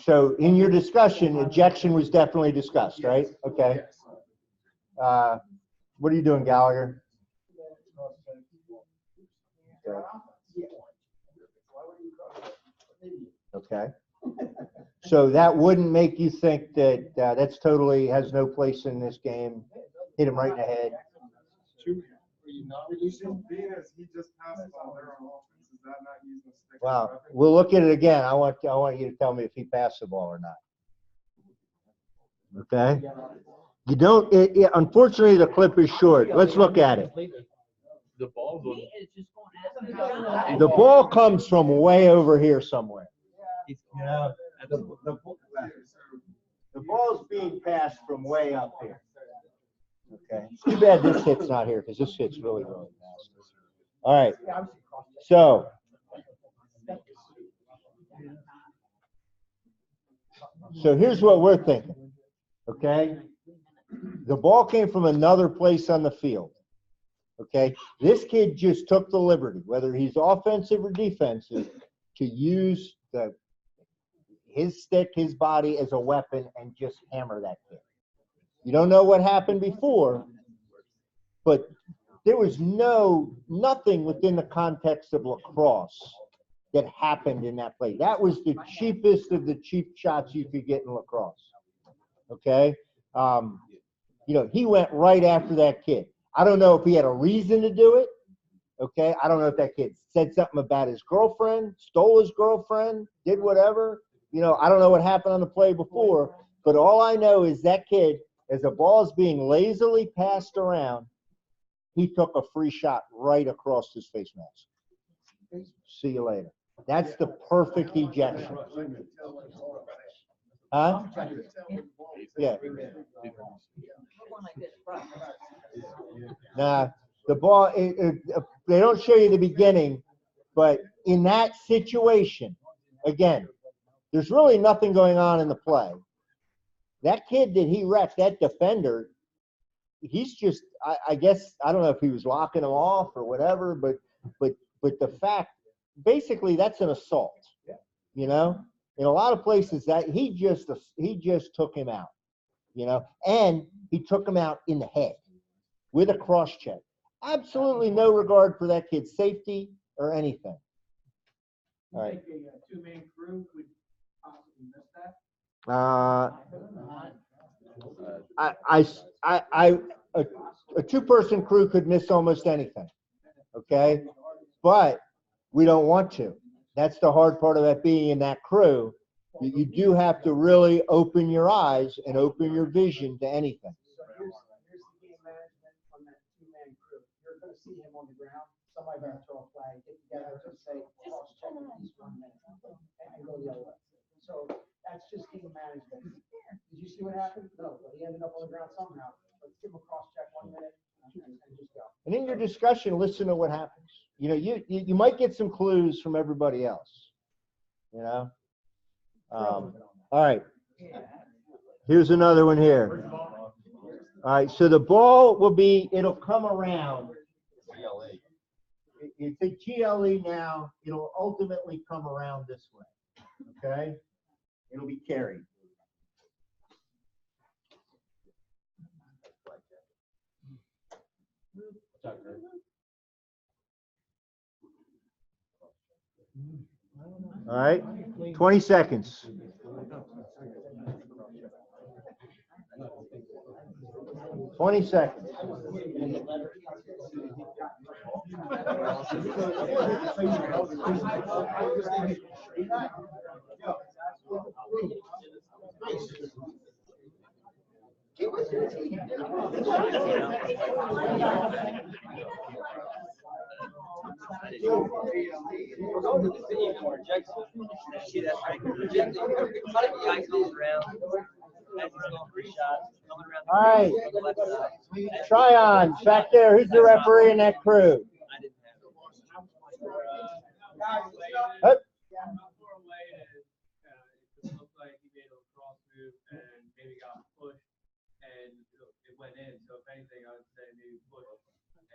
so in your discussion, ejection was definitely discussed, right? Okay. What are you doing, Gallagher? Okay. So that wouldn't make you think that that's totally has no place in this game. Hit him right in the head. Being as he just passed the ball there on offense, is that not using the stick? Wow. We'll look at it again. I want you to tell me if he passed the ball or not. Okay? You don't, unfortunately, the clip is short. Let's look at it. The ball's on. It's just going out. The ball comes from way over here somewhere. He's, Yeah. The ball's being passed from way up here. Okay. It's too bad this hit's not here because this hit's really, really fast. All right. So here's what we're thinking. Okay. The ball came from another place on the field. Okay. This kid just took the liberty, whether he's offensive or defensive, to use his stick, his body as a weapon and just hammer that kid. You don't know what happened before, but there was nothing within the context of lacrosse that happened in that play. That was the cheapest of the cheap shots you could get in lacrosse. Okay? He went right after that kid. I don't know if he had a reason to do it. Okay? I don't know if that kid said something about his girlfriend, stole his girlfriend, did whatever. I don't know what happened on the play before, but all I know is that kid, as the ball is being lazily passed around, he took a free shot right across his face mask. See you later. That's the perfect ejection. Huh? Yeah. Nah, the ball, they don't show you the beginning, but in that situation, again, there's really nothing going on in the play. That kid that he wrecked, that defender, he's just, I guess, I don't know if he was locking him off or whatever, but the fact, basically that's an assault, in a lot of places that he just took him out, and he took him out in the head with a cross check. Absolutely no regard for that kid's safety or anything. All right. A two-man crew could possibly miss that? A two-person crew could miss almost anything, okay? But we don't want to. That's the hard part about being in that crew. You do have to really open your eyes and open your vision to anything. So here's the game management on that two-man crew. You're gonna see him on the ground, somebody gonna throw a flag, get together, just say, cross check at least 1 minute, and go the other way. So that's just game management. Did you see what happened? No, but he ended up on the ground somehow. Let's give him a cross check 1 minute and just go. And in your discussion, listen to what happens. You might get some clues from everybody else, all right. Here's another one here. All right. So the ball it'll come around. It's a GLE now. It'll ultimately come around this way. Okay. It'll be carried. All right, 20 seconds. We're going to the city for Jackson. See that right? Rejecting. Guys going around. As he's going free shots. Coming around. All right. On the left side. Tryon, back there. Who's the referee in that crew? I didn't have it. Huh? How far away it looked like he made a cross move and maybe got pushed and it went in. So if anything, I would say maybe push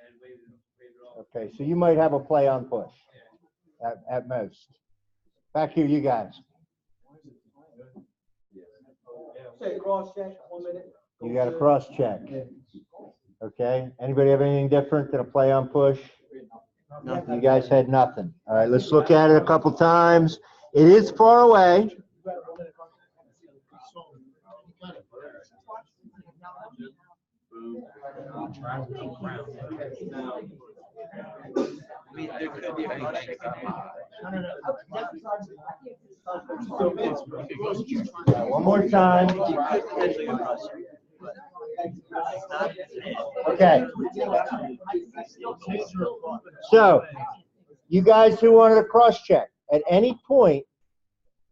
and wave it off. Okay, so you might have a play on push at most. Back here, you guys. Say cross check 1 minute. You got a cross check. Okay. Anybody have anything different than a play on push? You guys had nothing. All right, let's look at it a couple times. It is far away. I mean, there could be a rush. One more time. You could potentially get a rush. Okay. So, you guys who wanted a cross check, at any point,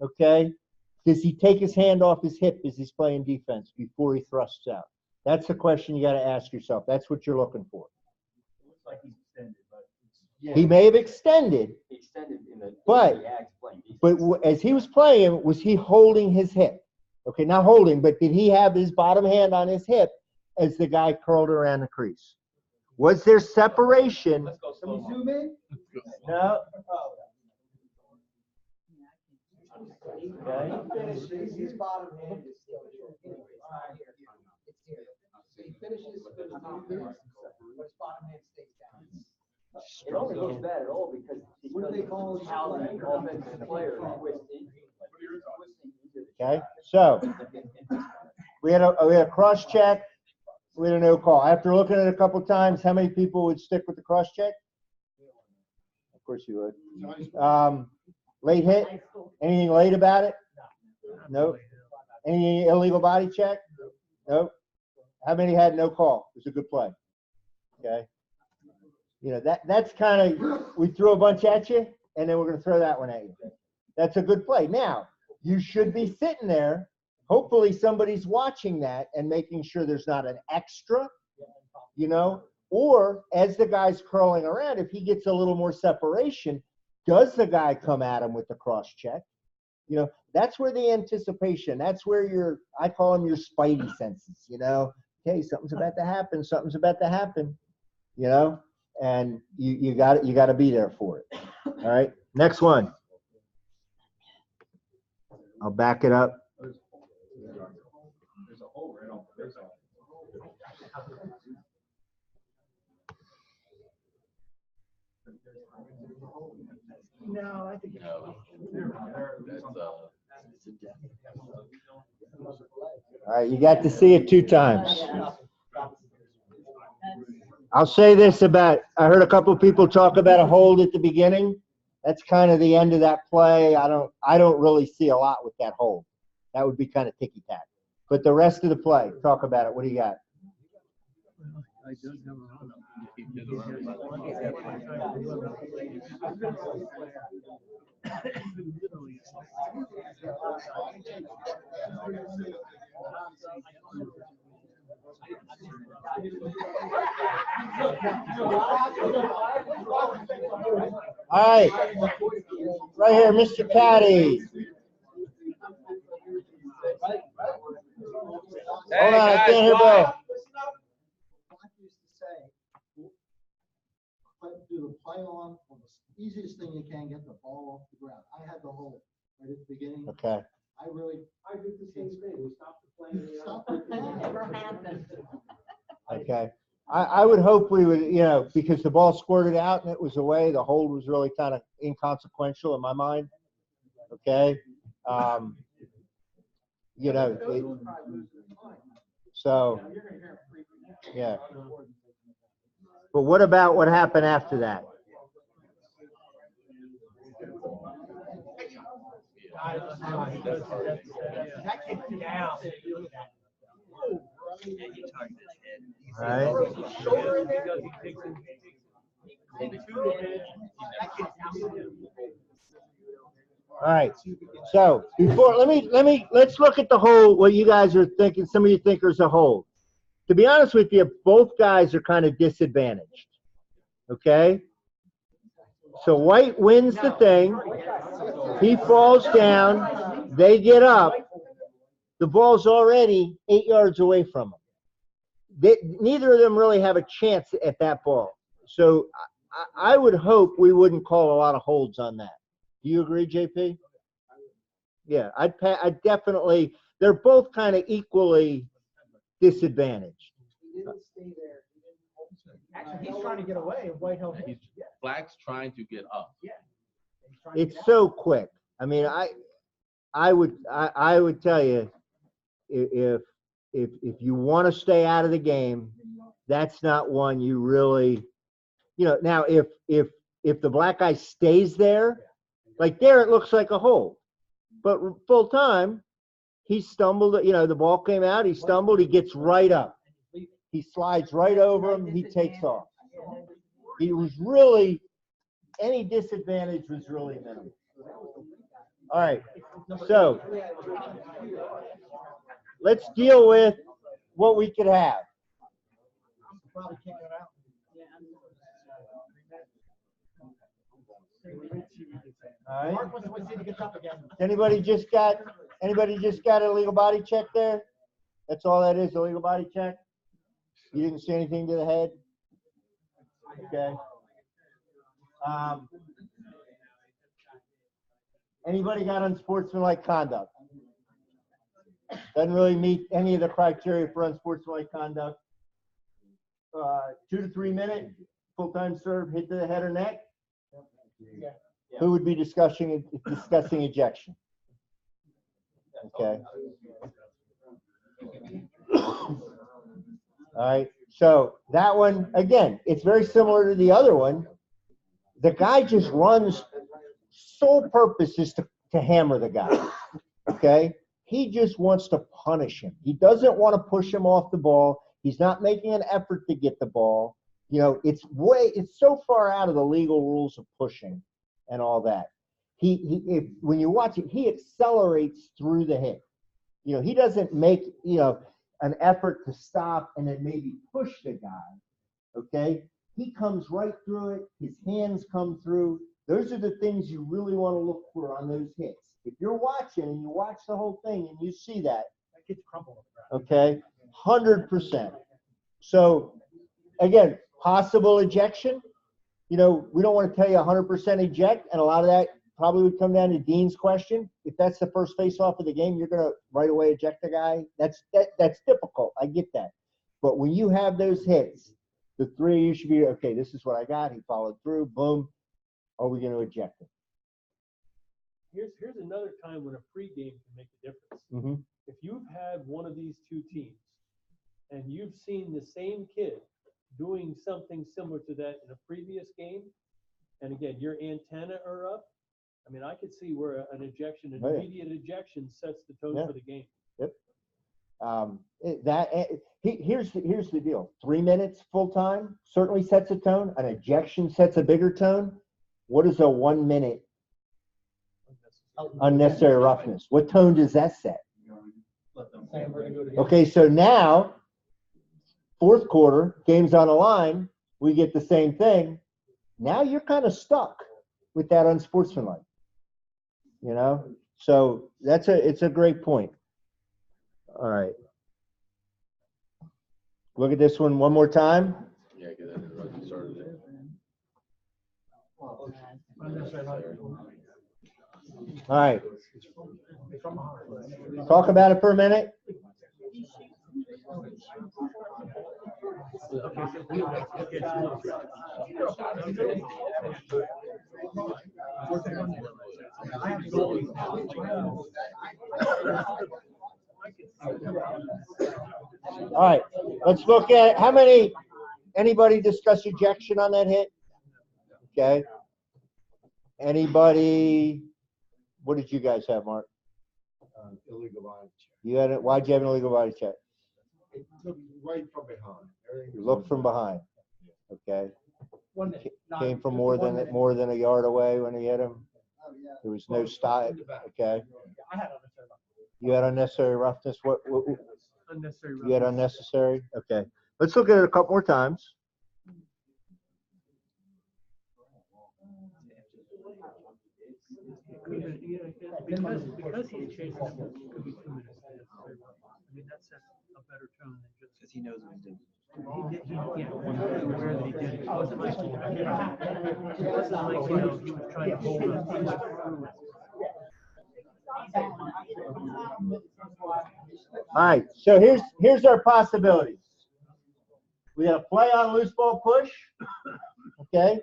okay, does he take his hand off his hip as he's playing defense before he thrusts out? That's the question you got to ask yourself. That's what you're looking for. He may have extended, but as he was playing, was he holding his hip? Okay, not holding, but did he have his bottom hand on his hip as the guy curled around the crease? Was there separation? Can we zoom in? No. Okay. He finishes, his bottom hand is still here. It's not here. It's here. So he finishes with his top hand, but his bottom hand stays down. It only looks bad at all because What do they call it? how the offensive player twisting. Okay, so we had a cross check. We had a no call. After looking at it a couple times, how many people would stick with the cross check? Of course you would. Late hit? Anything late about it? Nope. Any illegal body check? Nope. How many had no call? It was a good play. Okay. You know, that's kind of, we threw a bunch at you, and then we're going to throw that one at you. That's a good play. Now, you should be sitting there. Hopefully somebody's watching that and making sure there's not an extra, you know, or as the guy's curling around, if he gets a little more separation, does the guy come at him with the cross check? You know, that's where the anticipation, that's where your, I call them your spidey senses, you know, okay, something's about to happen, you know, and you got to be there for it. All right, next one. I'll back it up. No, I think. All right, you got to see it 2 times. I'll say this about, I heard a couple of people talk about a hold at the beginning. That's kind of the end of that play. I don't really see a lot with that hold. That would be kind of ticky-tack. But the rest of the play, talk about it. What do you got? All right, right here, Mr. Caddy. Hold on, I can't hear Bill. Do the play on the easiest thing you can, get the ball off the ground. I had the hole right at the beginning. Okay. I did the same thing. We stopped the play. Stop the play. Never happened. Okay. I would hope we would, you know, because the ball squirted out and it was away, the hold was really kind of inconsequential in my mind. Okay. You know, so, yeah. But what about what happened after that? That kicked it down. All right. All right. So before, let's look at the whole, what you guys are thinking, some of you think there's a hold. To be honest with you, both guys are kind of disadvantaged. Okay? So White wins the thing. He falls down. They get up. The ball's already 8 yards away from them. Neither of them really have a chance at that ball. So I would hope we wouldn't call a lot of holds on that. Do you agree, JP? Yeah, I'd definitely, they're both kind of equally disadvantaged. He didn't stay there. Actually, he's trying to get away. White held him. Black's trying to get up. Yeah. It's so quick. I mean, I would tell you, if you want to stay out of the game, that's not one you really, now if the black guy stays there, like there, it looks like a hold. But full time, he stumbled, the ball came out, he stumbled, he gets right up. He slides right over him, he takes off. He was really, any disadvantage was really minimal. All right, so let's deal with what we could have. Probably kicking it out. All right. Mark wants to see if he gets up again. Anybody just got a legal body check there? That's all that is, a legal body check? You didn't see anything to the head? Okay. Anybody got unsportsmanlike conduct? Doesn't really meet any of the criteria for unsportsmanlike conduct. 2 to 3 minute full-time serve, hit to the head or neck. Who would be discussing ejection? Okay. All right. So that one, again, it's very similar to the other one. The guy just runs, sole purpose is to hammer the guy. Okay. He just wants to punish him. He doesn't want to push him off the ball. He's not making an effort to get the ball. It's so far out of the legal rules of pushing and all that. When you watch it, he accelerates through the hit. He doesn't make, an effort to stop and then maybe push the guy. Okay. He comes right through it. His hands come through. Those are the things you really want to look for on those hits. If you're watching and you watch the whole thing and you see that kid's crumpled on the ground. okay, 100%. So again, possible ejection. We don't want to tell you 100% eject, and a lot of that probably would come down to Dean's question. If that's the first face-off of the game, you're going to right away eject the guy. That's difficult. I get that. But when you have those hits, the three of you should be, okay, this is what I got. He followed through. Boom. Are we going to eject him? Here's another time when a pregame can make a difference. Mm-hmm. If you've had one of these two teams and you've seen the same kid doing something similar to that in a previous game, and again, your antenna are up, I mean, I could see where an ejection, an immediate ejection sets the tone for the game. Yep. Here's the deal. 3 minutes full time certainly sets a tone. An ejection sets a bigger tone. What is a 1 minute unnecessary roughness? What tone does that set? Okay, so now, fourth quarter, game's on the line, we get the same thing. Now you're kind of stuck with that unsportsmanlike. So it's a great point. All right. Look at this one more time. Yeah, get that started. All right. Talk about it for a minute. All right, let's look at anybody discuss ejection on that hit? Okay. Anybody, what did you guys have, Mark? Illegal body check. You had it. Why'd you have an illegal body check? It looked right from behind. You looked from behind. Okay. Came from more than a yard away when he hit him. There was no stop. Okay. You had unnecessary roughness. What Unnecessary. you had unnecessary? Okay. Let's look at it a couple more times. Because he's chasing him, it could be 2 minutes. I mean, that sets a better tone than just. Because he knows what he's doing. He wasn't aware that he did it. It wasn't like, he was trying to hold up. All right. So here's our possibilities. We got a play on a loose ball push. Okay.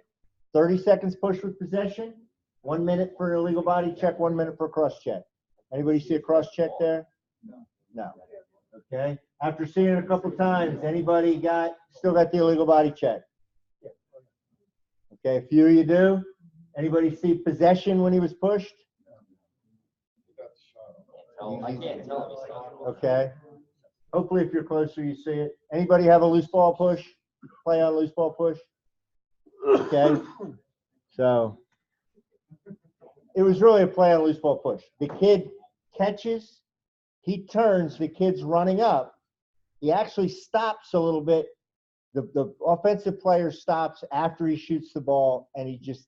30 seconds push with possession. 1 minute for an illegal body check, 1 minute for a cross check. Anybody see a cross check there? No. Okay. After seeing it a couple times, anybody still got the illegal body check? Okay, a few of you do. Anybody see possession when he was pushed? I can't tell if he's not. Okay. Hopefully, if you're closer, you see it. Anybody have a loose ball push? Play on loose ball push? Okay. So it was really a play on loose ball push. The kid catches, he turns, the kid's running up. He actually stops a little bit. The offensive player stops after he shoots the ball, and he's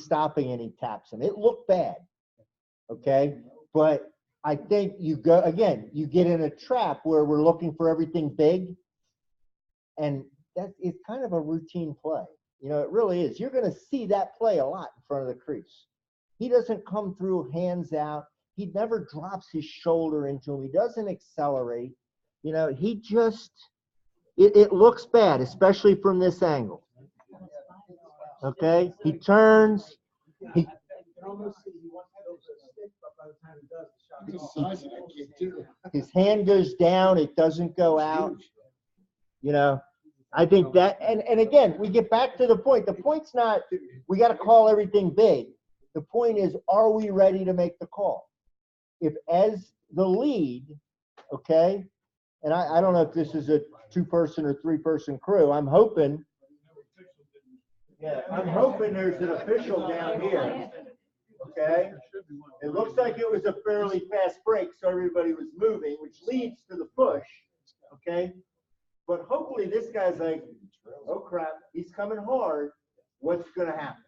stopping and he taps him. It looked bad. Okay. But I think you get in a trap where we're looking for everything big, and it's kind of a routine play. You know, it really is. You're going to see that play a lot in front of the crease. He doesn't come through hands out. He never drops his shoulder into him. He doesn't accelerate. You know, he just, it looks bad, especially from this angle. Okay? He turns. He His hand goes down, it doesn't go out. You know, I think that, and again, we get back to the point. The point's not, we got to call everything big. The point is, are we ready to make the call? If as the lead, okay, and I don't know if this is a 2-person or 3-person crew. I'm hoping there's an official down here. Okay, it looks like it was a fairly fast break, so everybody was moving, which leads to the push. Okay, but hopefully this guy's like, oh crap, he's coming hard. What's going to happen?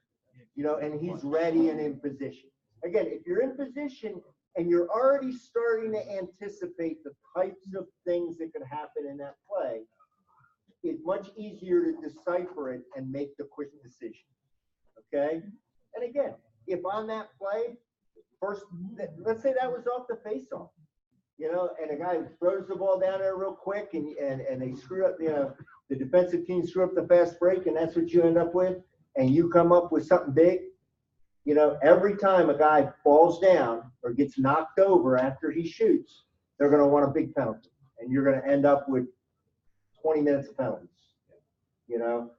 You know, and he's ready and in position. Again, if you're in position and you're already starting to anticipate the types of things that could happen in that play, it's much easier to decipher it and make the quick decision. Okay, and again, if on that play, first, let's say that was off the face-off, you know, and a guy throws the ball down there real quick and they screw up, you know, the defensive team screw up the fast break, and that's what you end up with, and you come up with something big, you know, every time a guy falls down or gets knocked over after he shoots, they're going to want a big penalty, and you're going to end up with 20 minutes of penalties, you know.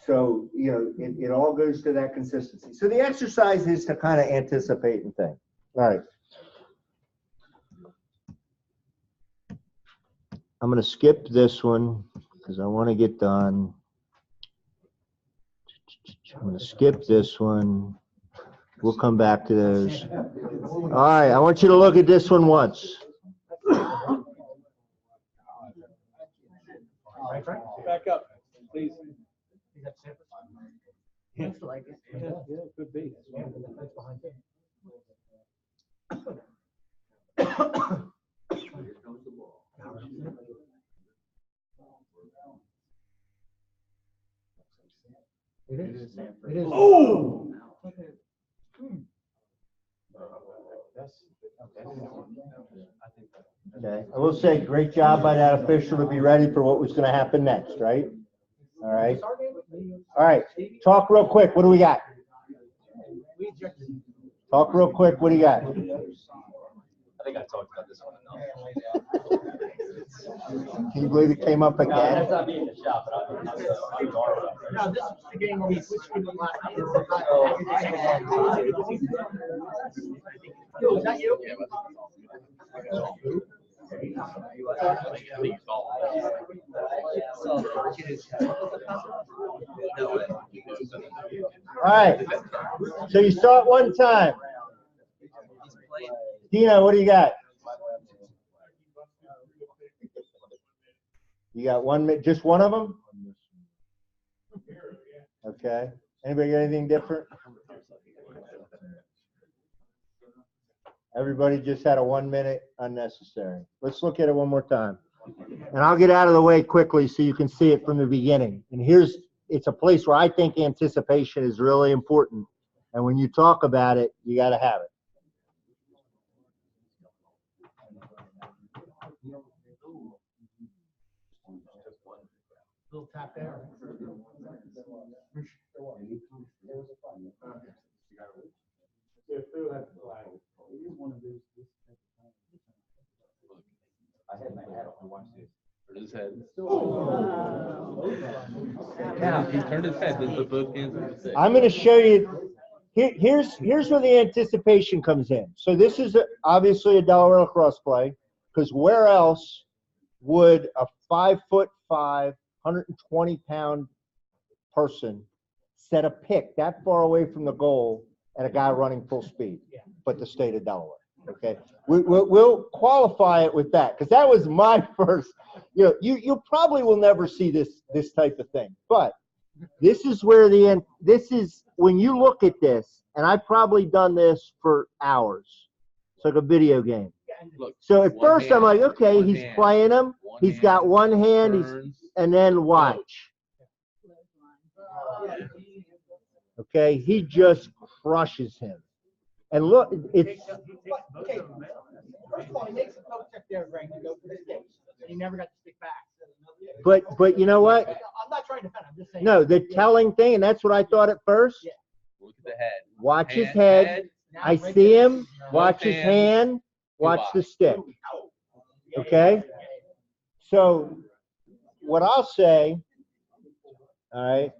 So, you know, it all goes to that consistency. So the exercise is to kind of anticipate and think. All right. I'm going to skip this one because I want to get done. I'm going to skip this one. We'll come back to those. All right. I want you to look at this one once. Back up, please. Looks like it. Yeah, could be. It is. It is. Oh! Okay. I will say, great job by that official to be ready for what was going to happen next, right? All right. All right. Talk real quick. What do we got? Talk real quick. What do you got? I think I talked about this one enough. Can you believe it came up No, that's again? not me in the shop, but I'm No, this is the game where we switched to the last. Yo, is that you? All right. So you saw it one time. Dino, what do you got? You got just one of them? Okay. Anybody got anything different? Everybody just had a 1 minute unnecessary. Let's look at it one more time. And I'll get out of the way quickly so you can see it from the beginning. And it's a place where I think anticipation is really important. And when you talk about it, you got to have it. Little tap there. I had my hat on. Watch this. head. Yeah, he turned his head. Then put both hands on his head. I'm going to show you. Here's where the anticipation comes in. So this is obviously a Delaware lacrosse play, because where else would a 5'5", 120-pound person set a pick that far away from the goal at a guy running full speed? But the state of Delaware. Okay, we'll qualify it with that, because that was my first. You probably will never see this type of thing, but this is where this is when you look at this, and I've probably done this for hours. It's like a video game. Look, So at one first I'm hand, like, okay, one he's hand, playing him. one He's hand, got one hand, turns, and then watch. Okay, he just crushes him. And look, it's Okay, first of all, he makes a poke check there, Greg, to go for the sticks, and he never got to stick back. but you know what? I'm not trying to defend, I'm just saying. No, the telling thing, and that's what I thought at first. Yeah. look at the head. Watch his Hand, head. I see him. Watch his hand, hand. Watch the stick. Okay? So what I'll say, all right,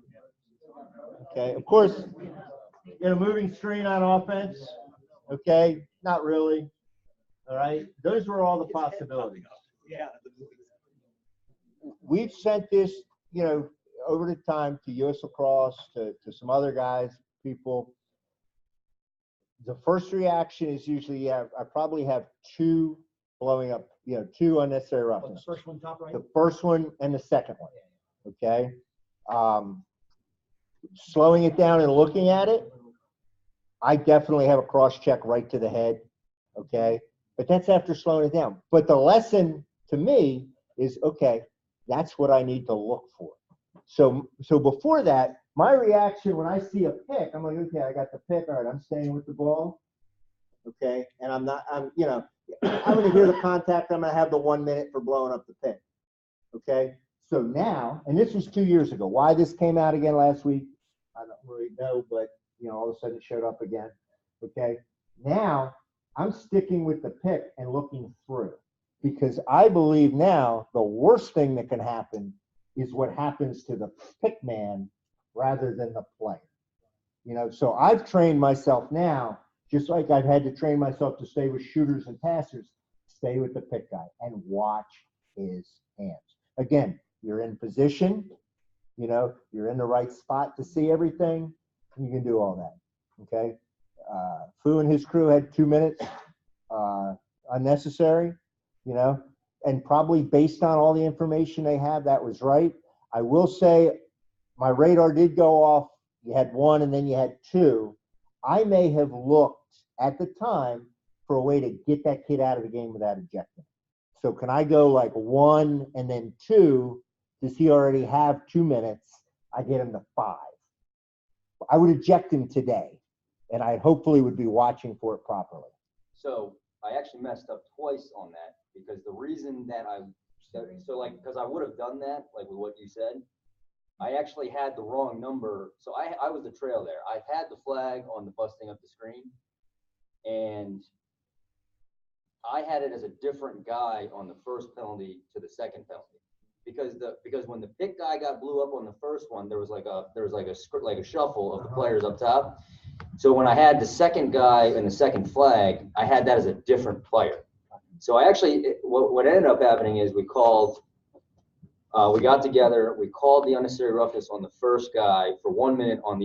okay, of course, in a moving screen on offense, okay, not really, all right? Those were all the possibilities. Yeah. We've sent this, over the time to US Lacrosse, to some other guys, people. The first reaction is usually, I probably have two blowing up, two unnecessary The roughness. first one, top right? The first one and the second one, okay? Slowing it down and looking at it, I definitely have a cross check right to the head, okay? But that's after slowing it down. But the lesson to me is, okay, that's what I need to look for. So before that, my reaction when I see a pick, I'm like, okay, I got the pick. All right, I'm staying with the ball, okay? And I'm going to hear the contact. I'm going to have the 1 minute for blowing up the pick, okay? So now, and this was 2 years ago. Why this came out again last week, I don't really know, but all of a sudden it showed up again. Okay. Now I'm sticking with the pick and looking through, because I believe now the worst thing that can happen is what happens to the pick man rather than the player. So I've trained myself now, just like I've had to train myself to stay with shooters and passers, stay with the pick guy and watch his hands. Again, you're in position, you're in the right spot to see everything. You can do all that, okay? Fu and his crew had 2 minutes, unnecessary, and probably based on all the information they have, that was right. I will say my radar did go off. You had one and then you had two. I may have looked at the time for a way to get that kid out of the game without ejecting. So can I go like 1 and then 2? Does he already have 2 minutes? I get him to 5. I would eject him today, and I hopefully would be watching for it properly. So I actually messed up twice on that, because the reason that because I would have done that, like with what you said, I actually had the wrong number. So I was the trail there. I had the flag on the busting up the screen, and I had it as a different guy on the first penalty to the second penalty. Because when the pick guy got blew up on the first one, there was like a shuffle of the players up top. So when I had the second guy and the second flag, I had that as a different player. So I actually, what ended up happening is we got together, we called the unnecessary roughness on the first guy for 1 minute on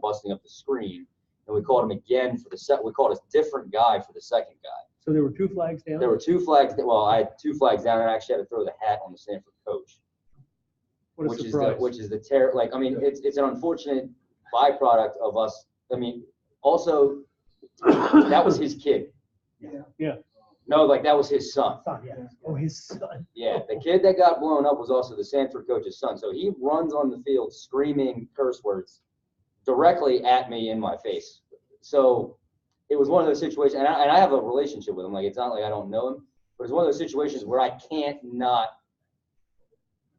busting up the screen, and we called him again for we called a different guy for the second guy. So there were 2 flags down? There were 2 flags. Well, I had 2 flags down, and I actually had to throw the hat on the Stanford coach. What a surprise. Which is the terror. Like, I mean, it's an unfortunate byproduct of us. I mean, also, that was his kid. Yeah. No, like that was his son. Oh, his son. Yeah, the kid that got blown up was also the Stanford coach's son. So he runs on the field screaming curse words directly at me in my face. So it was one of those situations, and I have a relationship with him. Like, it's not like I don't know him, but it's one of those situations where I can't not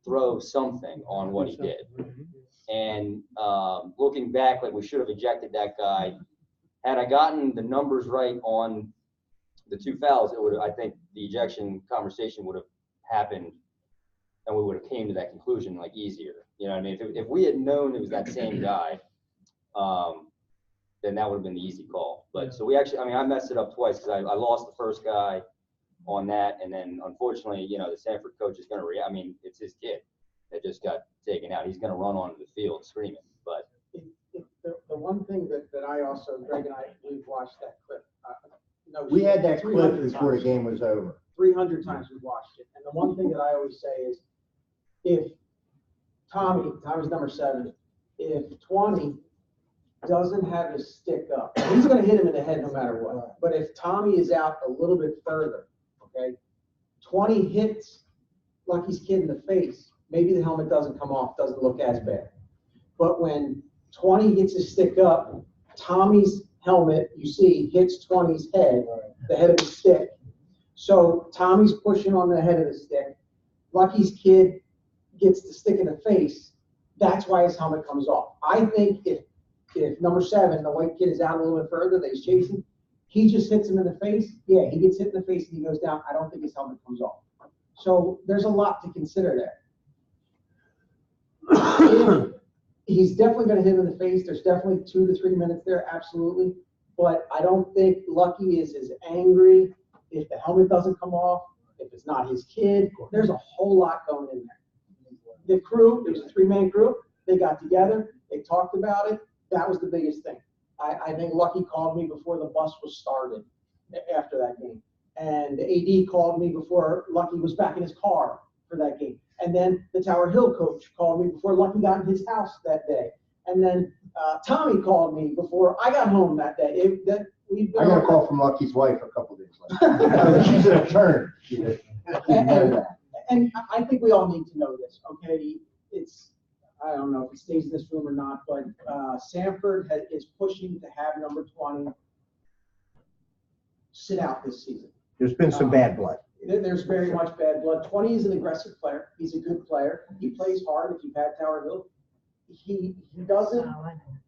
throw something on what he did. And looking back, like, we should have ejected that guy. Had I gotten the numbers right on the 2 fouls, I think the ejection conversation would have happened and we would have came to that conclusion like easier. You know what I mean? If we had known it was that same guy, then that would have been the easy call. But so we actually, I mean, I messed it up twice because I lost the first guy on that, and then unfortunately, you know, the Sanford coach is going to I mean, it's his kid that just got taken out. He's going to run onto the field screaming. But The one thing that I also, Greg and we've watched that clip. We had that clip 300 before the times. game was over. 300 times we've watched it. And the one thing that I always say is, if Tommy's number 7, if 20 doesn't have his stick up, he's going to hit him in the head no matter what. But if Tommy is out a little bit further, okay, 20 hits Lucky's kid in the face, maybe the helmet doesn't come off, doesn't look as bad. But when 20 gets his stick up, Tommy's helmet, you see, hits 20's head, the head of the stick. So Tommy's pushing on the head of the stick. Lucky's kid gets the stick in the face. That's why his helmet comes off. I think if number 7, the white kid, is out a little bit further that he's chasing, he just hits him in the face. Yeah, he gets hit in the face and he goes down. I don't think his helmet comes off. So there's a lot to consider there. He's definitely going to hit him in the face. There's definitely 2 to 3 minutes there, absolutely. But I don't think Lucky is as angry if the helmet doesn't come off, if it's not his kid. There's a whole lot going in there. The crew, it was a 3-man crew. They got together. They talked about it. That was the biggest thing. I think Lucky called me before the bus was started after that game. And the AD called me before Lucky was back in his car for that game. And then the Tower Hill coach called me before Lucky got in his house that day. And then Tommy called me before I got home that day. I got a call from Lucky's wife a couple days later. She's an attorney. And I think we all need to know this, okay? It's, I don't know if it stays in this room or not, but Sanford is pushing to have number 20 sit out this season. There's been some bad blood. There's very much bad blood. 20 is an aggressive player. He's a good player. He plays hard. If you've had Tower Hill, he doesn't,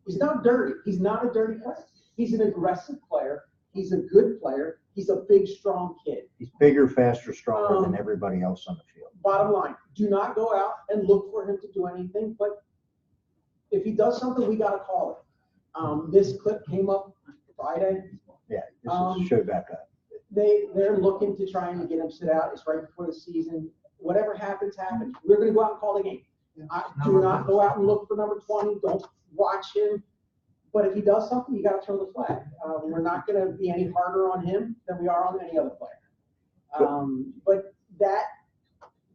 he's not dirty. He's not a dirty player. He's an aggressive player. He's a good player. He's a big, strong kid. He's bigger, faster, stronger than everybody else on the field. Bottom line, do not go out and look for him to do anything, but if he does something, we got to call it. This clip came up Friday. Yeah, this is show back up. They're looking to try and get him sit out. It's right before the season. Whatever happens, happens. We're going to go out and call the game. Do not go out and look for number 20. Don't watch him. But if he does something, you got to throw the flag. We're not going to be any harder on him than we are on any other player. But that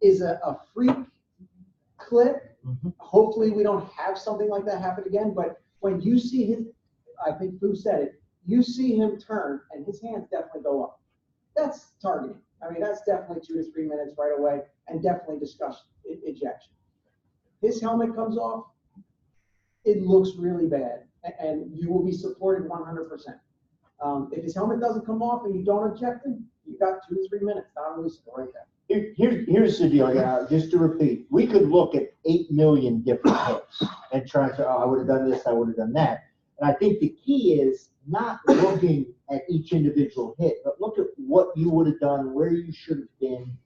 is a freak clip. Hopefully we don't have something like that happen again. But when you see his, I think Fu said it, you see him turn and his hands definitely go up. That's targeting. I mean, that's definitely 2 to 3 minutes right away and definitely discuss ejection. His helmet comes off, it looks really bad, and you will be supported 100%. If his helmet doesn't come off and you don't eject him, you got 2 to 3 minutes. Not really right there. Here's the deal, just to repeat. We could look at 8 million different hits and try to say, oh, I would have done this, I would have done that. And I think the key is not looking at each individual hit, but look at what you would have done, where you should have been,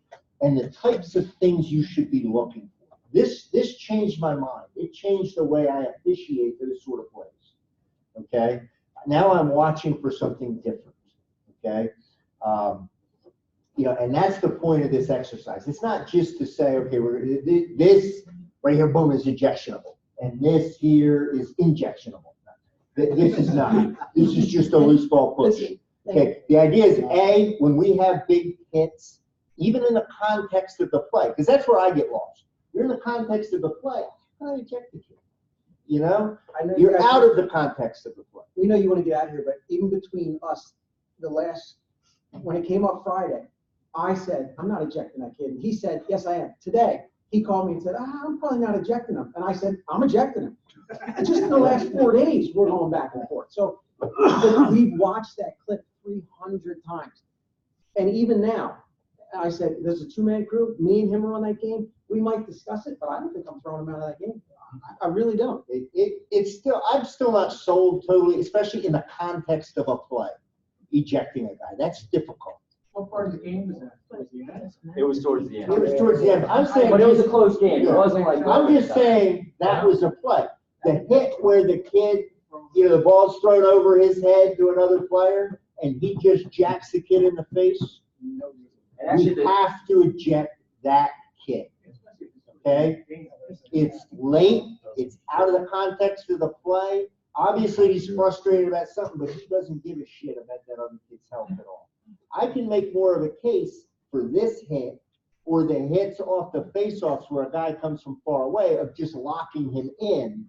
and the types of things you should be looking for. This changed my mind. It changed the way I officiate those sort of plays. Okay? Now I'm watching for something different. Okay? And that's the point of this exercise. It's not just to say, okay, this right here, boom, is ejectionable, and this here is injectionable. This is not. This is just a loose ball push. Okay. The idea is, A, when we have big hits, even in the context of the play, because that's where I get lost. You're in the context of the play. How do I eject the kid? You're out of the context of the play. We know you want to get out of here, but even between us, when it came up Friday, I said, I'm not ejecting that kid. And he said, yes, I am. Today, he called me and said, I'm probably not ejecting him. And I said, I'm ejecting him. And just in the last 4 days, we're going back and forth. So we've watched that clip 300 times. And even now, I said, there's a 2-man crew. Me and him are on that game. We might discuss it, but I don't think I'm throwing him out of that game. I really don't. I'm still not sold totally, especially in the context of a play, ejecting a guy. That's difficult. What part of the game was that? Towards the end? It was towards the end. It was towards the end. I'm saying. But it was a close game. It wasn't like. I'm just saying that was a play. The hit where the kid, the ball's thrown over his head to another player and he just jacks the kid in the face. And actually, We have to eject that kid. Okay? It's late. It's out of the context of the play. Obviously, he's frustrated about something, but he doesn't give a shit about that other kid's health at all. I can make more of a case for this hit or the hits off the face-offs where a guy comes from far away of just locking him in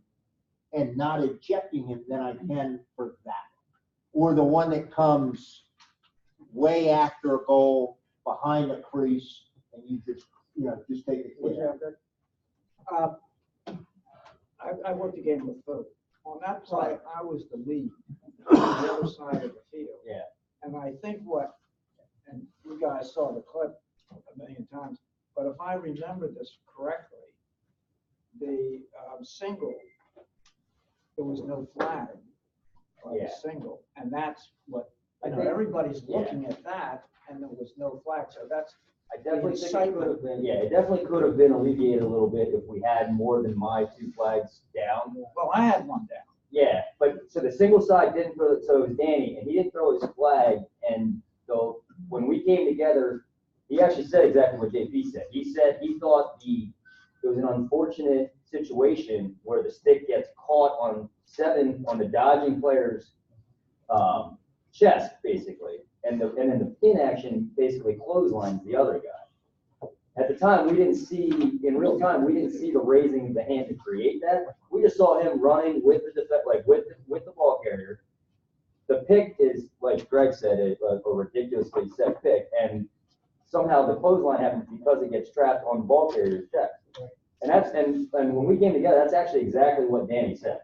and not ejecting him than I can for that. Or the one that comes way after a goal behind the crease and you just take it. I worked a game with Phil. On that play, I was the lead on the other side of the field. Yeah. And I think and you guys saw the clip a million times, but if I remember this correctly, the single, there was no flag on the single, and that's what, everybody's looking at that, and there was no flag, so that's. I definitely think it could have been, it definitely could have been alleviated a little bit if we had more than my 2 flags down. Well, I had one down. Yeah, but so the single side didn't throw it, so it was Danny, and he didn't throw his flag, and so when we came together, he actually said exactly what JP said. He said he thought it was an unfortunate situation where the stick gets caught on the dodging player's chest, basically. And then the pin action basically clotheslines the other guy. At the time, in real time, we didn't see the raising the hand to create that. We just saw him running with with the ball carrier. The pick is, like Greg said, a ridiculously set pick, and somehow the clothesline happens because it gets trapped on the ball carrier's chest. And when we came together, that's actually exactly what Danny said,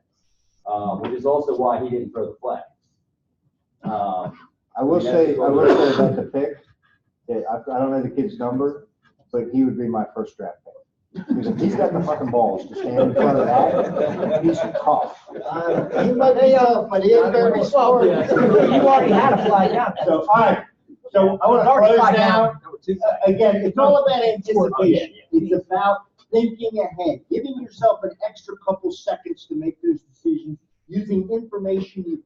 which is also why he didn't throw the flag. I will say about the pick, I don't know the kid's number, but he would be my first draft pick. Because if he's got the fucking balls to stand in front of that, he's tough. He might be tough, but he is very smart. You already had a flag out. So, all right. So I want to close down. Again, it's all about anticipation. It's about thinking ahead, giving yourself an extra couple seconds to make those decisions, using information you